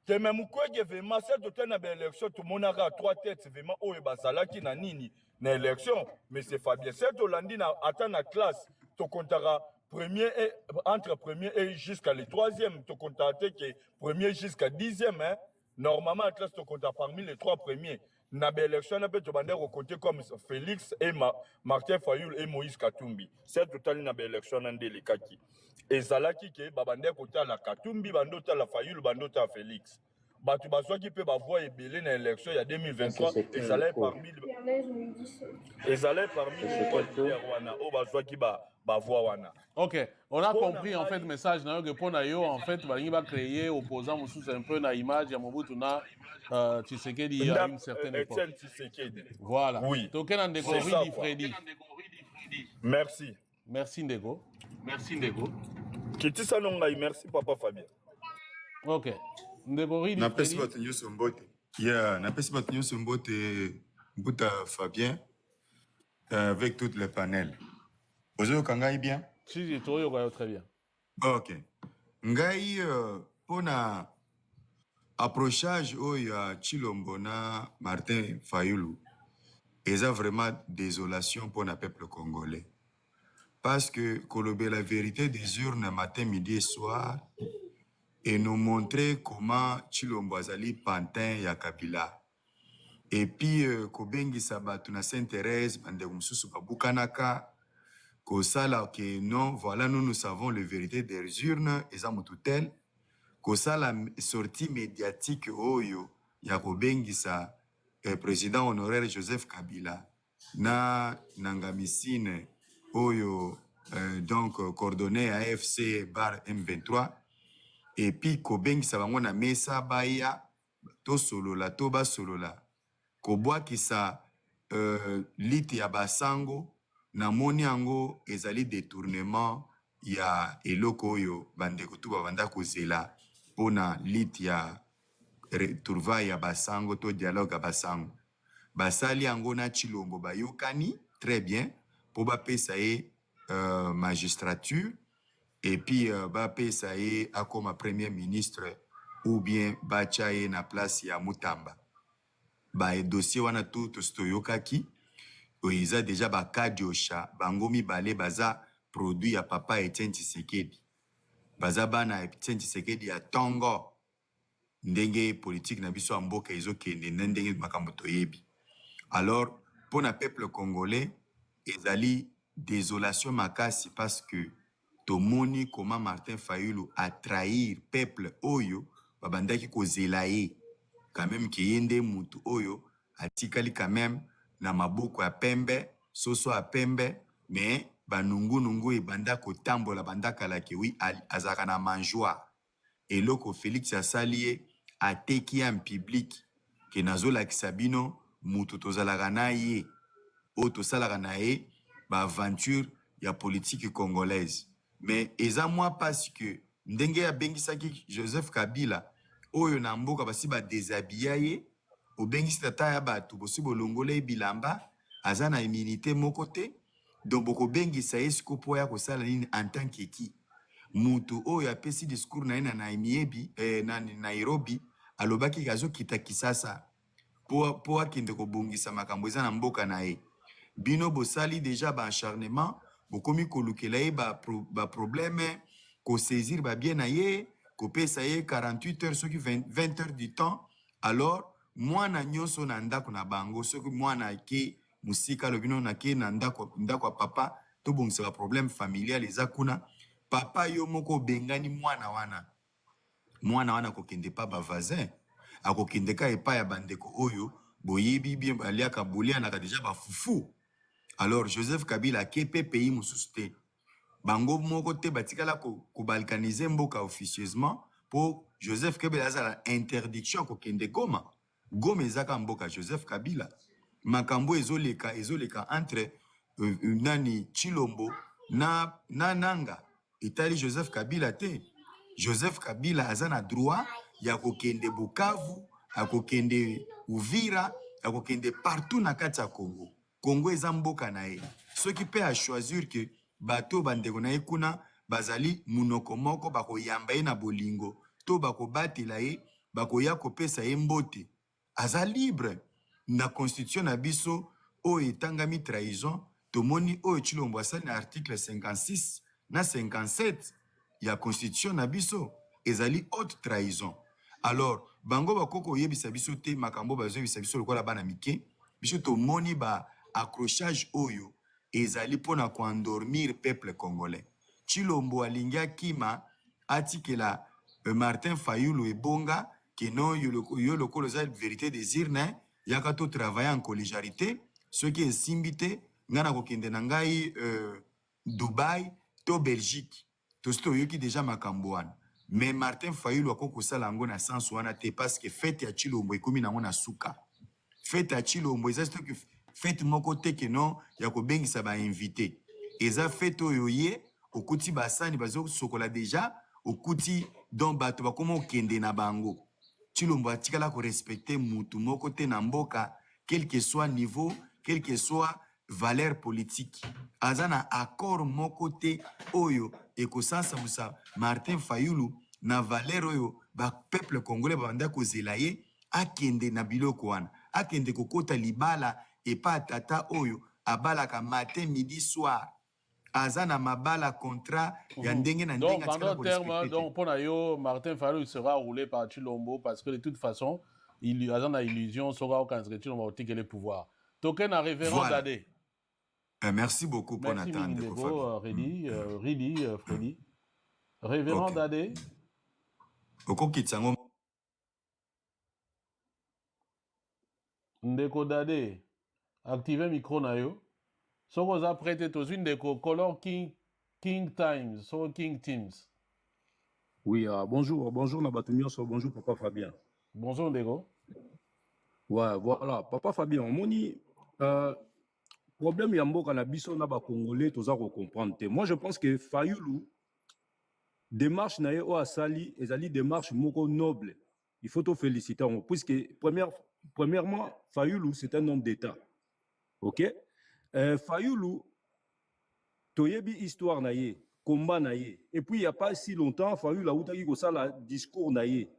Teme mukwege vraiment cette hôtel na élection tout monde a trois têtes vraiment oyo bazalaki na nini na élection mais c'est Fabien cette Hollandi na atteint la classe to comptera premier et entre premier et jusqu'à le troisième to comptera que premier jusqu'à 10e hein normalement la classe to comptera parmi les trois premiers na élection na peut to bander compter comme Félix et Martin Fayulu et Moïse Katumbi cette hôtel na élection na ndelikaki ezalaki ke babande kota la Katumbi bandota la Fayulu bandota Félix batu bazwaki pe bavoix ebele na élection ya 2023 ezalaki parmi les wana o bazwaki bavoix wana. OK, on a compris en fait le message na yo pour na yo en fait balingi ba créer opposant mususu un peu na image ya Mobutu na Tshisekedi à une certaine époque. Voilà. Oui. Tokena ndeko Ridi Freddy. Merci. Merci Ndeko. Merci Ndeko. Kitisa nongai merci papa Fabien. OK. Ndeko Ridi. Napesi bato nyonso mbote. Napesi bato nyonso mbote Mbuta Fabien avec toutes les panels. Ozo kangai bien? Si, je te très bien. OK. Ngai pona approchage oya Chilombo na Martin Fayulu. Eza vraiment désolation pour le peuple congolais. Parce que colober la vérité des urnes matin, midi et soir et nous montrer comment Chilombo azali pantin ya Kabila. Et puis kobengi sabatu na Sainte-Thérèse bande mususu babukanaka ko sala que non voilà nous savons la vérité des urnes eza mututel ko sala sortie médiatique oyo ya kobengi sa président honoraire Joseph Kabila na Nangamisine oyo donc coordonné AFC bar M23 et puis kobengi sa bango na mesa baya to solola to ba solola ko bwa kisa liti ya basango na moni yango ezali détournement ya eloko oyo bandeko tu banda kozela pona liti ya retrouvaille ya basango to dialogue ya basango basali yango na Chilombo bayokani très bien po bapesa ye magistrature et puis bapesa ye akoma premier ministre ou bien bacha ye na place ya Mutamba ba dossier wana tout toyokaki oiza déjà ba kadiosha bango mibale baza produit ya papa Etienne Tshisekedi baza bana Etienne Tshisekedi ya tongo ndenge politique na biso mboka ezokende ndenge makambo toyebi. Alors pour le peuple congolais ezali désolation makasi parce que tomoni comment Martin Fayulu a trahir peuple oyo babandaki kozela ye quand même ki yende mutu oyo atikali quand même na maboko ya pembe soso ya pembe mais banungu e banda kotambola banda kala ki oui azaka na manjoa et loko Félix asali ateki en public ke nazola kisabino mutu tozalaka na ye o tosalaka na ye ba aventure ya politique congolaise mais eza moi parce que ndenge ya bengisaki Joseph Kabila oyo na mboka basi ba déshabiller ye obengisi tata ya batu bosi bolongole bilamba aza na immunité moko te donc boko bengisa ye siko po ya kosala nini en tant que qui mutu oyo apesi discours na ye na Naimiebi na Nairobi alobaki azokita Kisasa po akende kobongisa makambo eza na mboka na ye bino bosali déjà ba acharnement bokomi kolukela ye ba problème ko saisir ba bien na ye ko pesa ye 48 heures soki 20 heures du temps. Alors mwana nyonso na ndako na bango soki mwana ke musika lobino na ke na ndako papa to bongisa ba problème familial eza kuna papa yo moko bengani mwana wana ko kende pa ba voisin akokende ka epa ya bandeko oyo boyebi bien baliaka bolia na déjà ba fufu. Alors Joseph Kabila kepe pays mususu te bango moko te batikala ko balkaniser mboka officieusement pour Joseph Kabila azala interdiction ko kende Goma ezaka mboka Joseph Kabila makambo ezoleka entre nani Chilombo na nanga etali Joseph Kabila te. Joseph Kabila aza na droit ya kokende Bukavu, ya kokende Uvira, ya kokende partout na kati ya Congo. Congo eza mboka na ye. Soki pe a choisir que bato bandeko na ye kuna bazali munoko moko bakoyamba ye na bolingo to bakobatela ye bakoya kopesa ye mbote, aza libre. Na constitution na biso o etangami trahison tomoni o Tshilombo asali na article 56 na 57 ya constitution na biso ezali haute trahison. Alors bango bakoko yebisa biso te makambo bazobisa biso lokola bana mike biso tomoni ba accrochage oyo ezali pona ko endormir peuple congolais. Tshilombo alingi akima atikela Martin Fayulu ebonga que non yo lokolo za vérité des urnes yaka to travailler en collégialité ce qui est simbité ngana kokende na ngai Dubaï to Belgique to sto yoki déjà makambo wana. Mais Martin Fayulu akoko sala ngo na sens wana te parce que fête ya Tshilombo ekomi nango na suka. Fête ya Tshilombo eza sto que fête moko te que non ya ko bengisa ba invité. Eza fête oyo ye okuti basani bazo sokola déjà okuti don bato bakoma okende na bango. Tshilombo atikala ko respecter mutu moko te na mboka, quel que soit niveau, quel que soit valeur politique. Azana accord moko te oyo ekosansa musa Martin Fayulu na valeur oyo ba peuple congolais banda ko zelaye akende na biloko wana. Akende kokota libala et pas tata oyo abalaka matin midi soir. Azana mabala contrat ya ndenge na ndenge. Donc pendant terme, donc pour yo Martin Fayulu sera roulé par Tshilombo parce que de toute façon il a illusion sera quand Tshilombo va tirer le pouvoir. Token à révérend voilà. Dadé. Merci beaucoup pour attendre. Ridi, Freddy. Révérend okay. Dadé. Ndeko Dadé, activez micro na yo. So vous apprêtez tous une déco color King Times, so King Teams. Oui, bonjour Nabatumio, bonjour Papa Fabien. Bonjour Ndeko. Ouais, voilà, Papa Fabien, on dit problème yambo kana biso na ba congolais toza ko comprendre. Moi je pense que Fayulu démarche na ye o asali ezali démarche moko noble. Il faut te féliciter puisque premièrement Fayulu c'est un homme d'État. OK? Fayulu toyebi histoire na ye, combat na ye. Et puis il y a pas si longtemps Fayulu a outaki ko sala discours na ye.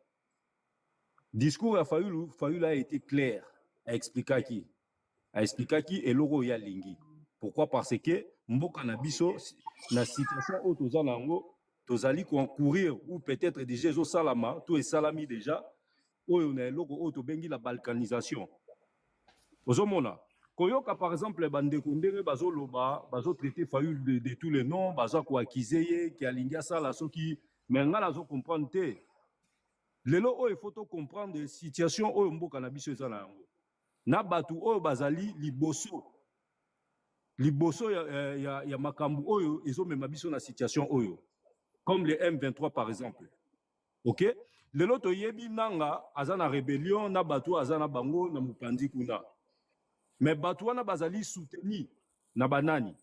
Discours à Fayulu a été clair, a expliqué qui est logo ya lingi. Pourquoi? Parce que mboka na biso na situation où tozanango tozali concourir ou peut-être déjà zo salama, tout est salami déjà. Oyo na logo o to bengi la balkanisation. Ozomona koyoka par exemple bandeko ndenge bazoloba bazo traiter Fayulu de tous les noms, bazo ko accuser ki alinga sala soki mais ngala zo comprendre te. Lelo oyo faut comprendre des situations oyo mboka na biso ezala yango. Na batu oyo bazali liboso ya makambu oyo ezomema biso na situation oyo. Comme les M23 par exemple. OK? Lelo toyebi nanga azana rébellion na batu azana bango na mupandi kuna. Mais batu wana bazali soutenir na banani.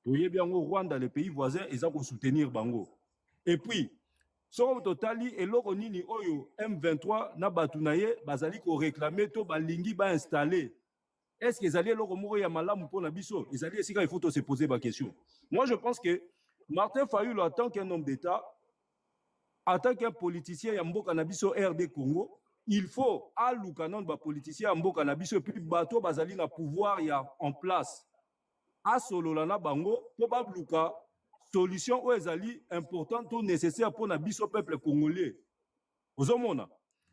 Toyebi yango Rwanda les pays voisins eza ko soutenir bango. Et puis so totali eloko nini oyo M23 na batu na ye bazali ko réclamer to balingi ba installer. Est-ce que ezali eloko moko ya malamu pour na biso? Ezali esika il faut se poser la question. Moi je pense que Martin Fayulu en tant qu'un homme d'État, en tant qu'un politicien ya mboka na biso RD Congo, il faut aluka non ba politicien ya mboka na biso puis bato bazali na pouvoir ya en place. A solola na bango po ba luka solution ou ezali importante ou nécessaire pour na biso peuple congolais. Ozomona.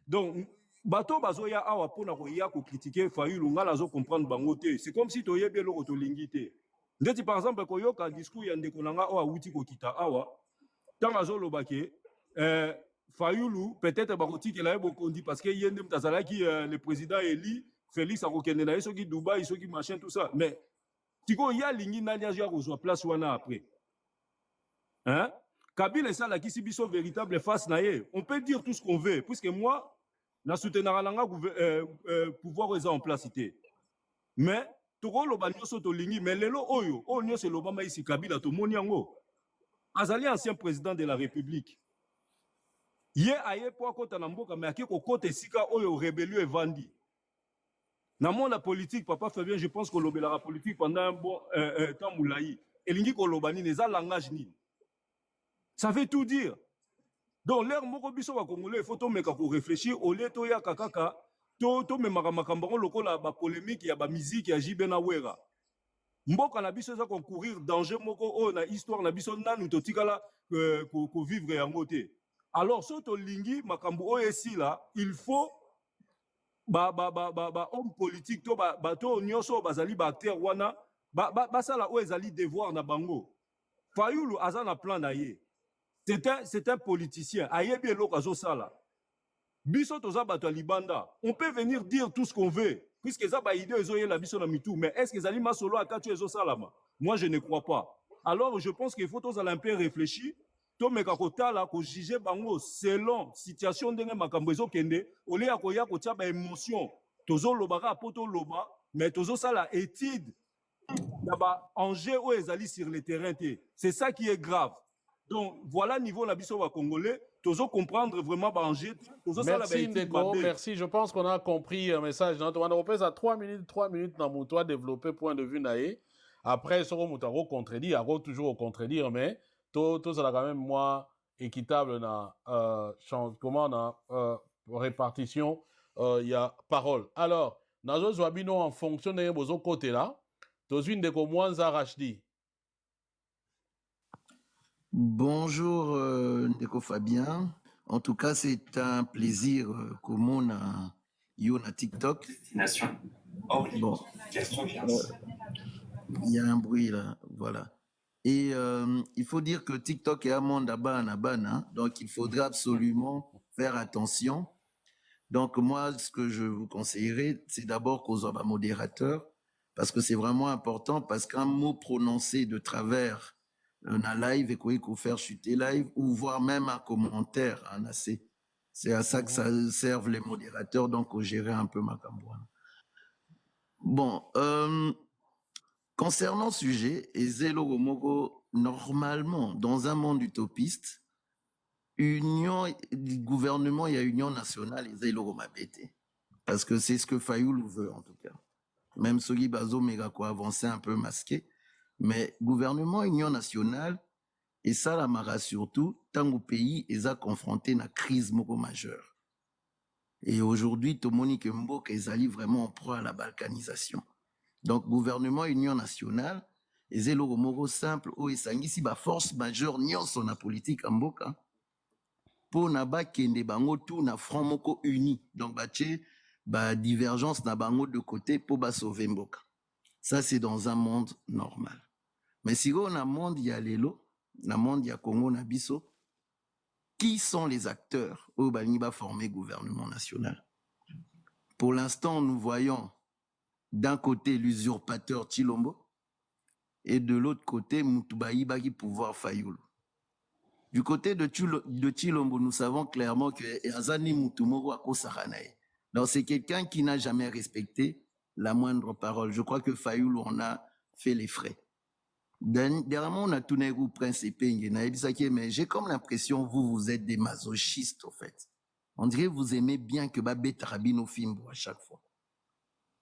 Donc bato bazoya awa pona ko ya ko critiquer Fayulu ngala zo comprendre bango te. C'est comme si toyebi eloko to lingité. Ndeti par exemple ko yoka discours ya ndeko nanga awa uti ko kita awa tanga zo lobake Fayulu peut-être bakoti la bokondi parce que yende mtazala ki le président Eli Félix akokende na yeso ki Dubaï yeso ki machin tout ça mais tiko ya lingi nani ya ko zo place wana après. Hein? Kabila ça la kisi biso véritable face na ye. On peut dire tout ce qu'on veut puisque moi na soutenir la pouvoir en place. Mais tokoloba nyonso tolingi mais lelo oyo nyonso eloba Maïsi Kabila tomoni yango azali ancien président de la République ye aye po akota na mboka mais ake kokota esika oyo rébellion evandi na monde la politique papa Fabien je pense que la politique pendant un bon temps moulayi elingi koloba nini eza langage nini ça veut tout dire donc l'air moko biso ba congolais il faut to meka ko réfléchir au lieu to ya kakaka to memaka makambo lokola ba polémique ya ba musique ya JB na Wera mboka na biso za concourir danger moko o na histoire na biso nanu to tikala ko vivre yango te alors so to lingi makambo o esila il faut homme politique to to nyonso bazali ba acteur wana sala o ezali devoir na bango Fayulu azana plan na ye c'est un politicien ayebi eloko azosala biso toza bato libanda on peut venir dire tout ce qu'on veut puisque ça ba idée ezoyela biso na mitou mais est-ce que ezali masolo akatu ezosalama moi je ne crois pas alors je pense qu'il faut tous un peu réfléchir to meka kotala ko juger bango selon situation ndenge makambo ezokende ole ya koya kotia ba émotion tozo lobaka poto loba mais tozo sala étude na ba enjeu o ezali sur le terrain te c'est ça qui est grave donc voilà niveau la biso wa congolais tozo comprendre vraiment ba enjeu tozo sala ba merci Ndeko merci je pense qu'on a compris un message dans on repose à 3 minutes dans mon toit développer point de vue naé après soko mutaro contredire toujours au contredire mais tout ça quand même moi équitable na comment na répartition il y a parole alors nazo zwabino en fonction de bozo côté là tozwine de ko mwanza Rachdi. Bonjour Ndeko Fabien, en tout cas c'est un plaisir comment on a yo na TikTok. Destination. Bon. Il y a un bruit là, voilà. Et il faut dire que TikTok est un monde à bana, donc il faudra absolument faire attention. Donc moi, ce que je vous conseillerais, c'est d'abord qu'on soit un modérateur, parce que c'est vraiment important, parce qu'un mot prononcé de travers un live et qu'on faire chuter live, ou voire même un commentaire, un assez. C'est à ça que ça servent les modérateurs, donc on gérer un peu ma campagne. Bon, concernant ce sujet, et Zélo Gomogo, normalement, dans un monde utopiste, gouvernement, il y a union nationale et Zélo Gomabete. Parce que c'est ce que Fayoulou veut, en tout cas. Même Sogi Bazo Megako avancé un peu masqué. Mais gouvernement, union nationale, et ça, la mara surtout, tant au pays, ils ont confronté une crise majeure. Et aujourd'hui, Tomonique Mbok, ils allaient vraiment en proie à la balkanisation. Donc, gouvernement, union nationale, et c'est le mot simple, où il s'agit si la force majeure n'y a son politique en boka. Pour n'aba kende bango tout na front moko uni. Donc, bah divergence na bango de côté pour ba sauver mboka. Ça, c'est dans un monde normal. Mais si on a un monde, il y a l'élo, na monde, il y a Congo, na biso, qui sont les acteurs où bani ba former gouvernement national? Pour l'instant, nous voyons d'un côté l'usurpateur Tshilombo et de l'autre côté Moutoubaï Bagi pouvoir Fayoulou. Du côté de Tshilombo, nous savons clairement que Azani Moutoumoro a Kosaranae. Donc c'est quelqu'un qui n'a jamais respecté la moindre parole. Je crois que Fayoulou en a fait les frais. Dernièrement, on a tourné au Prince Epenge, mais j'ai comme l'impression vous êtes des masochistes au fait. On dirait que vous aimez bien que Babé Tarabino Fimbo à chaque fois.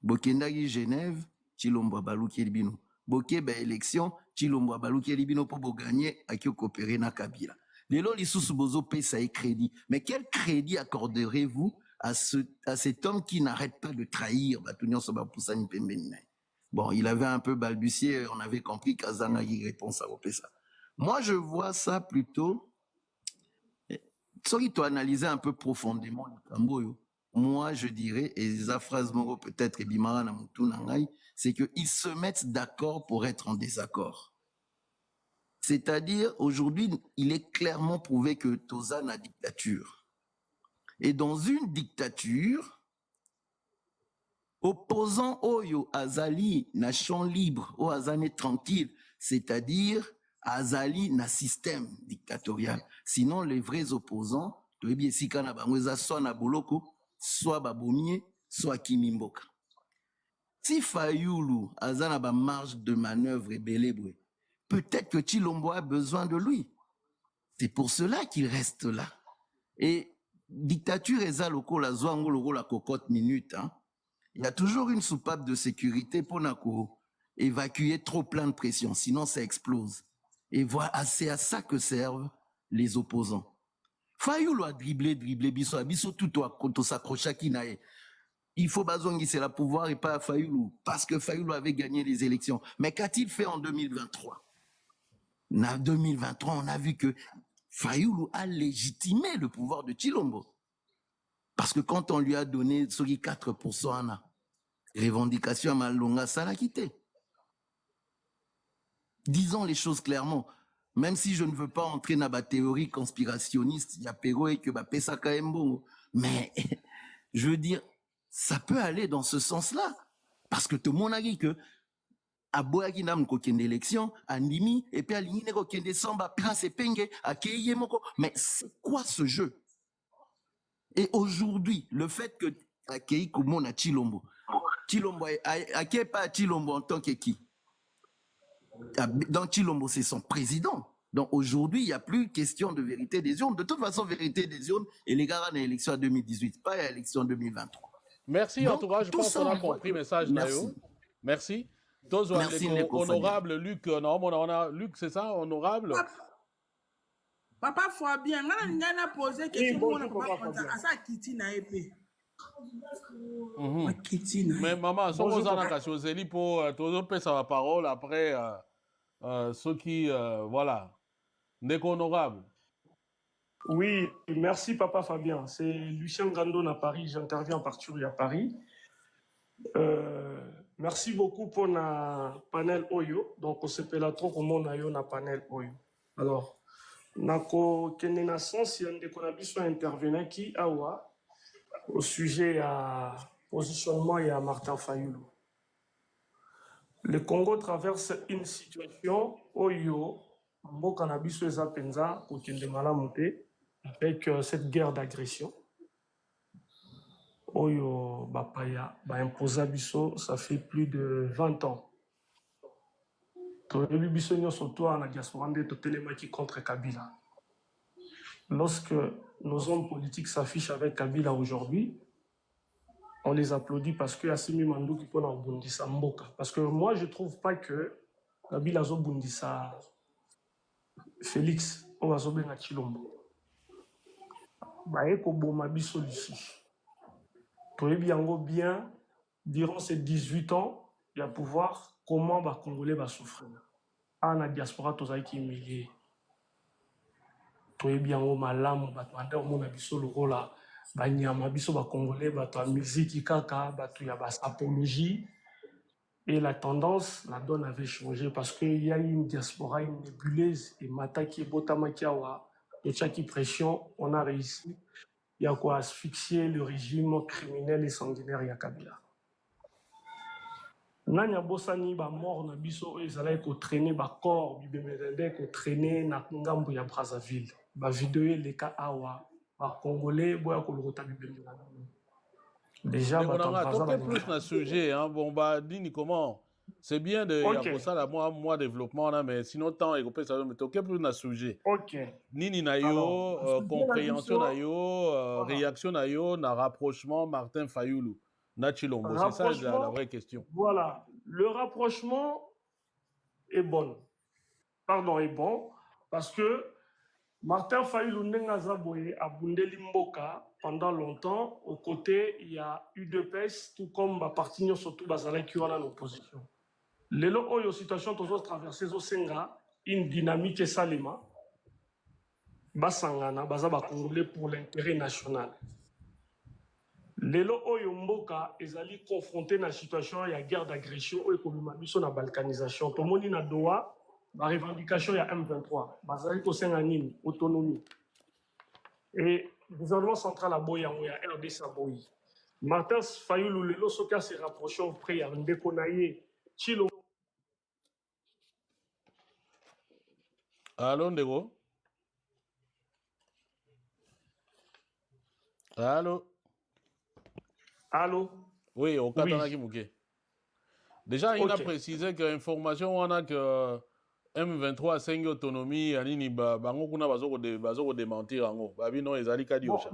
Bokendagi Genève, Tshilombo Balouki Elibino. Boké ba élection, Tshilombo Balouki Elibino pour gagner à qui coopérer na Kabila. Les lois les sous-bozo paye ça et crédit. Mais quel crédit accorderez-vous à cet homme qui n'arrête pas de trahir Batunion Soba Poussani Pembeni? Bon, il avait un peu balbutié, on avait compris qu'Azana y répond ça au ça. Moi, je vois ça plutôt. Sorry, tu analyser un peu profondément le Camboyo. Moi, je dirais, et sa phrase moro peut-être et Bimara Namutu Nangai, c'est qu'ils se mettent d'accord pour être en désaccord. C'est-à-dire, aujourd'hui, il est clairement prouvé que Toza n'a dictature. Et dans une dictature, opposant Oyo Azali na champ libre, au Azane tranquille, c'est-à-dire Azali na système dictatorial. Sinon, les vrais opposants, soit na Boloko, soit Babomie, soit Kimimboka. Si Fayoulou a une marge de manœuvre et beléboué, peut-être que Chilombo a besoin de lui. C'est pour cela qu'il reste là. Et dictature eza loko la zwango loko la cocotte minute. Hein. Il y a toujours une soupape de sécurité pour évacuer trop plein de pression, sinon ça explose. Et voilà, c'est à ça que servent les opposants. Fayoulou a dribblé, biso tout contre s'accrocher qui nae. Il faut bazongi, c'est la pouvoir et pas Fayoulou, parce que Fayoulou avait gagné les élections. Mais qu'a-t-il fait en 2023? En 2023, on a vu que Fayoulou a légitimé le pouvoir de Chilombo. Parce que quand on lui a donné ce 4%, revendication à Malonga, ça l'a quitté. Disons les choses clairement. Même si je ne veux pas entrer dans la théorie conspirationniste, il y a Péro et que Pessa Kaembo. Mais je veux dire, ça peut aller dans ce sens-là. Parce que tout le monde a dit que à Boaginam kokende élection, à Nimi, et puis à Ligne kokende Samba, Prince et Penge, à Keyemoko. Mais c'est quoi ce jeu? Et aujourd'hui, le fait que Akei Koumon a Chilombo, Akei pas Chilombo en tant que qui? Dans Chilombo, c'est son président. Donc aujourd'hui, il n'y a plus question de vérité des urnes. De toute façon, vérité des urnes, et les gars, on a l'élection en 2018, pas l'élection en 2023. Merci, donc, en tout cas, je pense qu'on a compris le message. Merci. Merci. Merci, honorable Luc. Non, on a Luc, c'est ça, honorable. Papa Fabien, on a posé question pour ça Kiti na épée. Mais maman, si on a question Zélie pour toujours passer la parole après ceux qui voilà, n'est qu'honorable. Oui, merci Papa Fabien. C'est Lucien Grandon à Paris. J'interviens en particulier à Paris. Merci beaucoup pour le panel Oyo. Donc, on s'appelle trop comme on a eu un panel Oyo. Alors, nako kenena sens il y a des conabis intervenants qui awa au sujet à positionnement et à Martin Fayoulou. Le Congo traverse une situation Oyo mbo cannabis eza penza ko kende malamuté avec cette guerre d'agression. Oyo bapaya ba imposa biso ça fait plus de 20 ans. Toyebi biso nyonso to na diaspora nde totelemaki contre Kabila. Lorsque nos hommes politiques s'affichent avec Kabila aujourd'hui, on les applaudit parce que Assimi Mandouki pona bundisa mboka. Parce que moi je trouve pas que Kabila zo bundisa Félix on va zobenga Chilombo. Ba eko boma biso ici. Toyebi yango bien durant ces 18 ans, il y a pouvoir comment les Congolais vont souffrir. À la diaspora, tous qui humiliés. Toyebi yango malamu, batwanda omona biso lokola banyama biso ba Congolais, batwa musique kaka, batu ya bas apologie. Et la tendance, la donne avait changé parce qu'il y a une diaspora, une nébuleuse, et Mataki, Botamakiawa, de chaque pression, on a réussi. Il y a quoi asphyxier le régime criminel et sanguinaire Yakabila. Nanya bosani ba mort na biso ezala ko traîner ba corps bibemende ko traîner na ngambo ya Brazzaville. Ba vidéo les cas awa ba congolais boya ko lota bibemende. Déjà ba tangaza plus na sujet hein bon ba dini comment c'est bien de okay. Ça la moi développement là mais sinon temps et ça mais OK plus na sujet. OK. Nini na yo compréhension na yo réaction na yo na rapprochement Martin Fayoulou. Chilombo, c'est ça la vraie question. Voilà, le rapprochement est bon. Pardon, est bon, parce que Martin Fayoulou Nengazaboye a Bundeli Mboka pendant longtemps. Aux côtés, il y a UDPS, tout comme Partignon, surtout Bazala qui est en opposition. Les lots de situation toujours traversées au Senga, une dynamique et salima. Basangana, Bazaba Congolais pour l'intérêt national. Lelo oyo mboka ezali confronté na situation ya guerre d'agression oyo komima biso na balkanisation tomoni na Doha ba revendication ya M23 bazali kosenga nini autonomie et gouvernement central a boya ya RDC aboyi Martin Fayoulou lelo soka se rapproché auprès ya ndeko na ye Chilo. Allô ndeko. Allô. Allô? Oui, au Katana Kimuke. Déjà, il a Ok. précisé que l'information, on a que M23 a 5 autonomie, anini bango kuna bazo démentir ango. Babi non ezali kadi Bon, osha.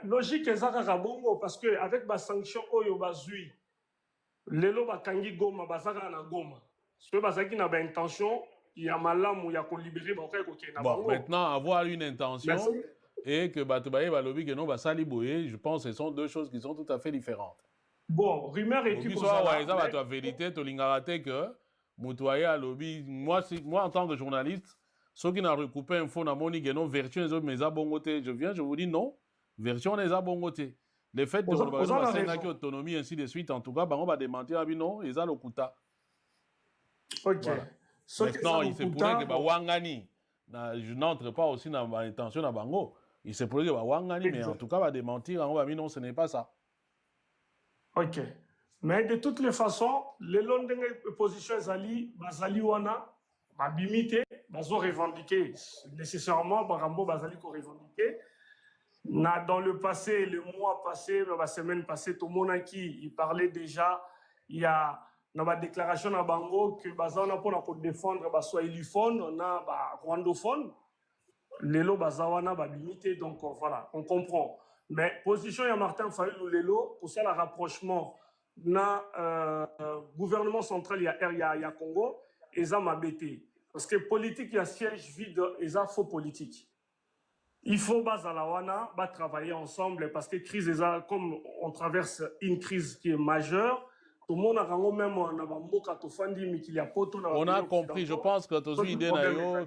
logique ezaka bongo parce que avec ba sanction oyo bazui lelo bakangi Goma bazaka na Goma. Ce bazaki na ba intention ya malamu ya ko libérer ba ko na Bon, bango. maintenant avoir une intention Merci. et que batubaye balobi que non basali boye, je pense que ce sont deux choses qui sont tout à fait différentes. Bon, rumeur et qui Biso wa eza bato vérité to lingara que mutuaye alobi moi en tant que journaliste ceux qui n'a recoupé info na moni que non version les autres mais bongoté je viens je vous dis non version les bongoté le fait de la autonomie ainsi de suite en tout cas bango va démentir abi non eza lokuta. OK. Voilà. Maintenant il se pourrait que ba wangani je n'entre pas aussi dans l'intention na bango il se pourrait que ba wangani mais en tout cas va démentir on va dire non ce n'est pas ça. OK. Mais de toutes les façons, les longues positions bazali wana babimité bazo revendiquer nécessairement barambo bazali ko revendiquer dans le passé, le mois passé, la semaine passée, tout le monde qui il parlait déjà il y a dans ma déclaration à Bango que bazana pour défendre ba swahiliphone na ba rwandophone lelo bazawana babimité donc voilà, on comprend. Mais position ya Martin Fayulu lelo pour ça le rapprochement na gouvernement central ya Congo eza mabete parce que politique ya siège vide eza faux politique. Il faut bazalawana ba travailler ensemble parce que crise eza comme on traverse une crise qui est majeure. Tout le monde a même on a compris, je pense que tous idée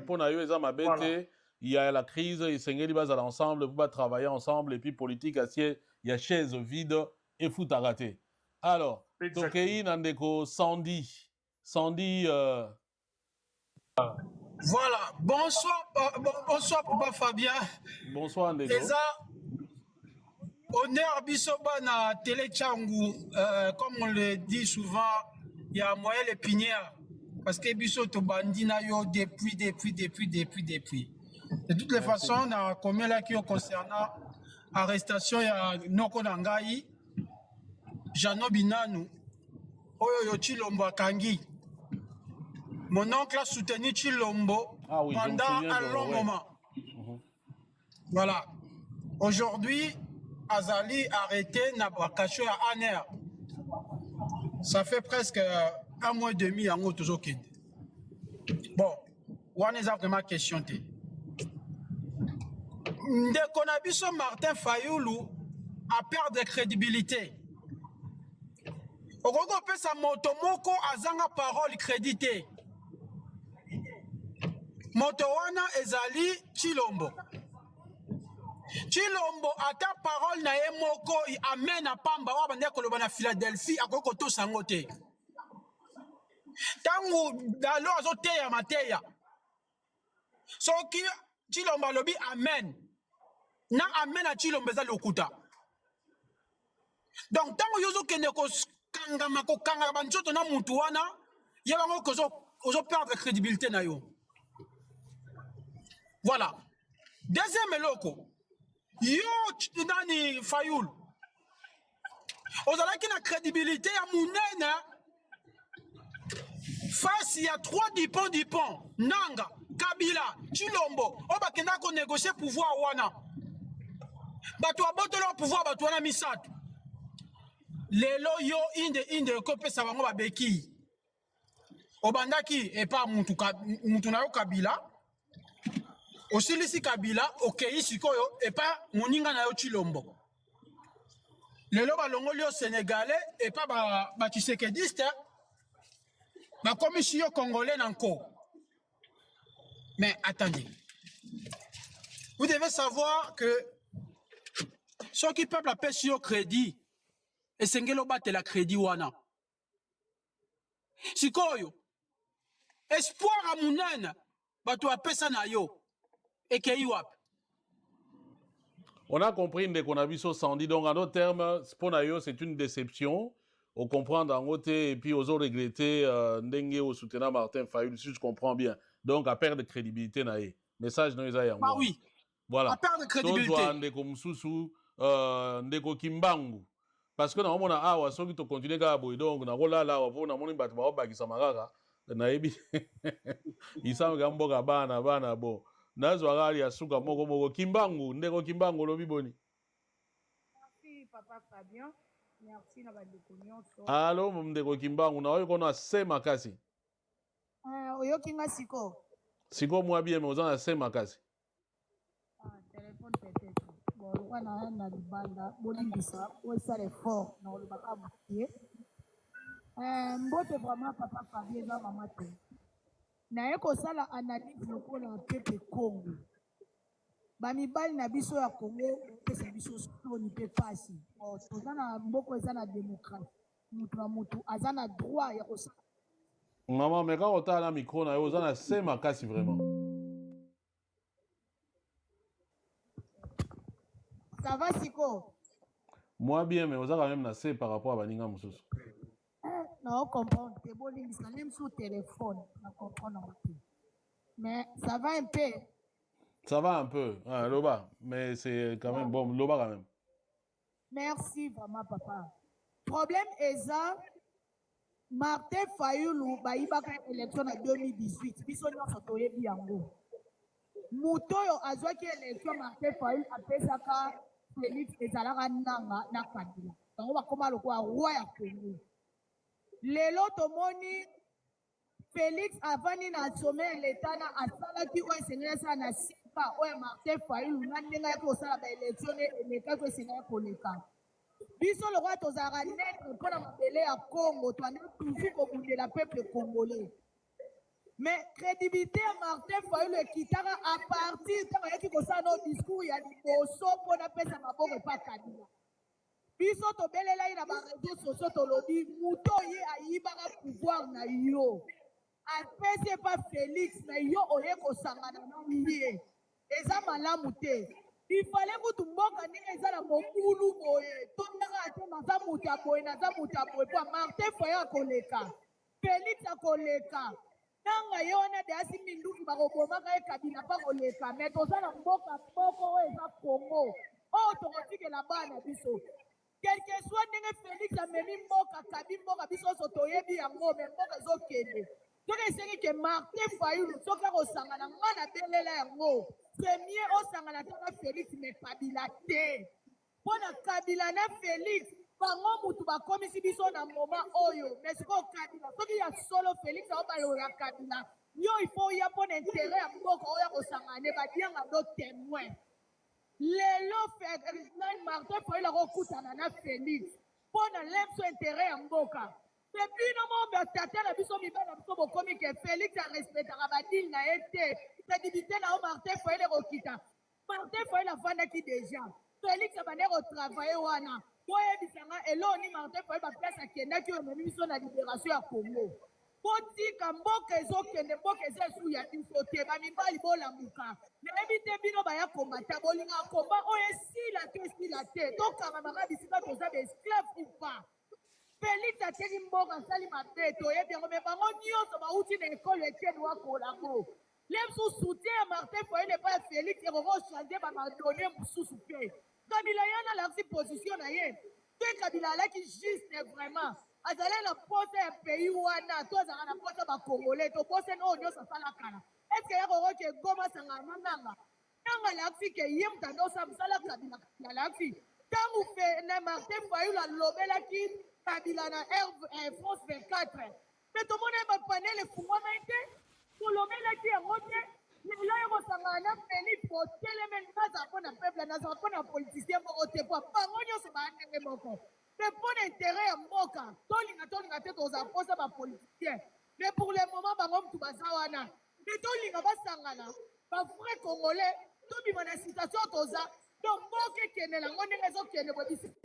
pour nayo eza mabete. Il y a la crise, il s'engage bazal ensemble, pour travailler ensemble, et puis politique, il y a chaise vide et foot à rater. Alors, Tokei Nandeko, Sandy. Voilà, bonsoir Papa Fabien. Bonsoir Ndeko. Eza, honneur Bisoba na Télé Tchangou, comme on le dit souvent, il y a moyen les pinières, parce que Biso to bandina yo depuis. De toutes les façons, on a combien là qui concernant arrestation, il y a Noko Nangai, Jano Binanu, Oyo Chilombo Akangi. Mon oncle a soutenu Chilombo pendant un long moment. Voilà. Aujourd'hui, Azali arrêté Nabakacho à Aner. Ça fait presque un mois et demi en toujours Kende. Bon, on a vraiment questionné. Dès qu'on a vu ce Martin Fayulu a perdu de crédibilité. Au peut sa motomoko azanga parole crédité. Motowana ezali Chilombo. Chilombo ata parole na ye moko amène à pamba wa bande ko na Philadelphie akoko to sangote. Tangu dalo azote ya mateya. Soki Chilombo lobi amen. Na amen a Chilombo za lokuta. Donc tango yozo kende ko kanga banchoto na mutu wana yebango kozo perdre crédibilité na yo. Voilà. Deuxième loko. Yo nani Fayulu. Ozalaki na crédibilité ya munene face à 3 Dupont, Nanga, Kabila, Chilombo, obakenda ko négocier pouvoir wana. Bato abotolo pouvoir bato wana misato. Lelo yo inde kopesa bango babeki. Obandaki epa mutu na yo Kabila. Osilisi Kabila okei sikoyo epa moninga na yo Chilombo. Lelo balongoli yo Sénégalais epa ba Tshisekediste ba komisi yo Congolais nanko. Mais attendez. Vous devez savoir que ceux qui peuvent appeler sur crédit et sengelo batela crédit wana. Sikoyo espoir a munene bato apesa na yo. On a compris qu'on a vu ça Sandy. Donc, en d'autres termes, Sponayo, c'est une déception. On comprend dans côté et puis aux autres regretter Ndenge au soutenant Martin Fayulu, si je comprends bien. Donc, à perdre de crédibilité, naïe. Message non isaïe. Ah oui. Voilà. À perdre de crédibilité. Ndeko Msusu, Ndeko Kimbangu. parce que naomona awa soki tokontinue kaka boye donc nakolala awa mpo namoni bato baobakisama kaka nayebi isamaka mboka bana bo nazwa kaka ya suka moko kimbangu ndeko kimbangu olobi boni. Merci papa Fabien, merci na bandeko nyonso. Alo ndeko kimbangu naoyi kona se makasi. Oyoki nga siko. Siko mwa bien mais oza na se makasi. Téléphone peut-être. Bon, wana na libanda bolingisa osala effort na olobaka mokie. Mbote vraiment papa Fabien eza mama te. Naye kosala analyse lokola peuple Congo. Bamibali na biso ya Congo pesa biso soni pe pasi. Toza na mboko eza na démocratie. Mutu na mutu aza na droit ya kosala. Maman mais quand otala na micro na yo oza na se makasi vraiment. Ça va Siko? Moi bien mais oza quand même na se par rapport à baninga mosusu. Non, comprendre, c'est bon, ça même sur téléphone, on comprend. Mais ça va un peu. Ça va un peu, Loba, mais c'est quand même bon, Loba quand même. Merci vraiment, papa. Problème est ça, Martin Fayoulou, il y a une élection en 2018, il y a une photo bien. Moutoyo a joué une élection, Martin Fayoulou a fait ça quand Félix et Zalara Nanga na Kabila. Donc on va comment le roi à Congo. Lelo tomoni Félix avani na sommet l'état na asala ki o senela sa na sipa o Martin Fayoulou na ndenga ko sala ba élection et ka ko senela ko leka biso le roi tozara net pour na mabele ya Congo to ande toujours ko bundela peuple congolais mais crédibilité ya Martin Fayoulou kitaka à partir de yaki ko sala no discours ya liboso pour na pesa maboko pa Kabila biso tobelela ina ba réseaux sociaux tolobi muto ye ayibaka pouvoir na yo apese pa Félix na yo oye kosangana na ye eza malamu te ifale kutu mboka ndenge eza na mokulu boye tondaka ate naza mutu aboye naza mutu aboye po Martin Fayoulou akoleka Félix akoleka nanga ye wana de asi minduki bakobomaka ye Kabila pa koleka me toza na mboka moko oyo eza Congo oyo tokotikela bana biso quelque soit ndenge Félix amemi mboka kabi mboka biso so toyebi yango me mboka ezokende soki esengi ke Martin Fayoulou soki akosangana nga na belela yango c'est mieux osangana taka Félix me Kabila te mpo na Kabila na Félix bango mutu bakomisi biso na moma oyo mais sikoyo Kabila soki ya solo Félix aobalola Kabila yo ifo oya mpo na intere ya mboka oyo akosangana badianga do témoin lelo Martin Fayoulou akokutana na Félix mpo na lemso intere ya mboka depuis no mo tata na biso mibala biso bokomi ke Félix arespectaka badile na ye te crédibilité na yo Martin Fayoulou ekokita Martin Fayoulou avandaki déjà Félix abande kotravaille wana boyebisanga eloni Martin Fayoulou baplace akendaki oyo ememi biso na libération ya Congo botika mboka ezokende mboka eza esu ya biso te bamibali bolamuka nayebi te bino baya kombata bolingaka komba oyo esila te tokamamaka bisika toza baesclave ou pas Félix ateki mboka asali mabe toyebi yango me bango nyonso bauti na ekole etienne wakolango lemsu soutien ya Martin Fayoulou epa ya Félix ekokochange bamadone mosusu te Kabila yana alaki position na ye te Kabila alaki juste vraiment azali na posa ya pays wana to azalaka na posa bakongolais to posa oyo nyonso asalakana estce ya kokoki egoma sangana na nanga alaki ke ye moto ande osala mosala Kabila alaki ntango na Martin Fayoulou alobelaki Kabila na France 24 me tomona ye bapanele efungwama te tolobelaki yango te lelo ekosangana na Félix boteleme nazala mpo na peuple nazala mpo na politicien moko te po bango nyonso baya ndenge moko me mpo na intere ya mboka tolinga te tozala mposa bapoliticien mais pour le moment bango mutu baza wana me tolinga basangana bavrai congolais tobima na situation toza donc mboka ekende nango ndenge ezokende boye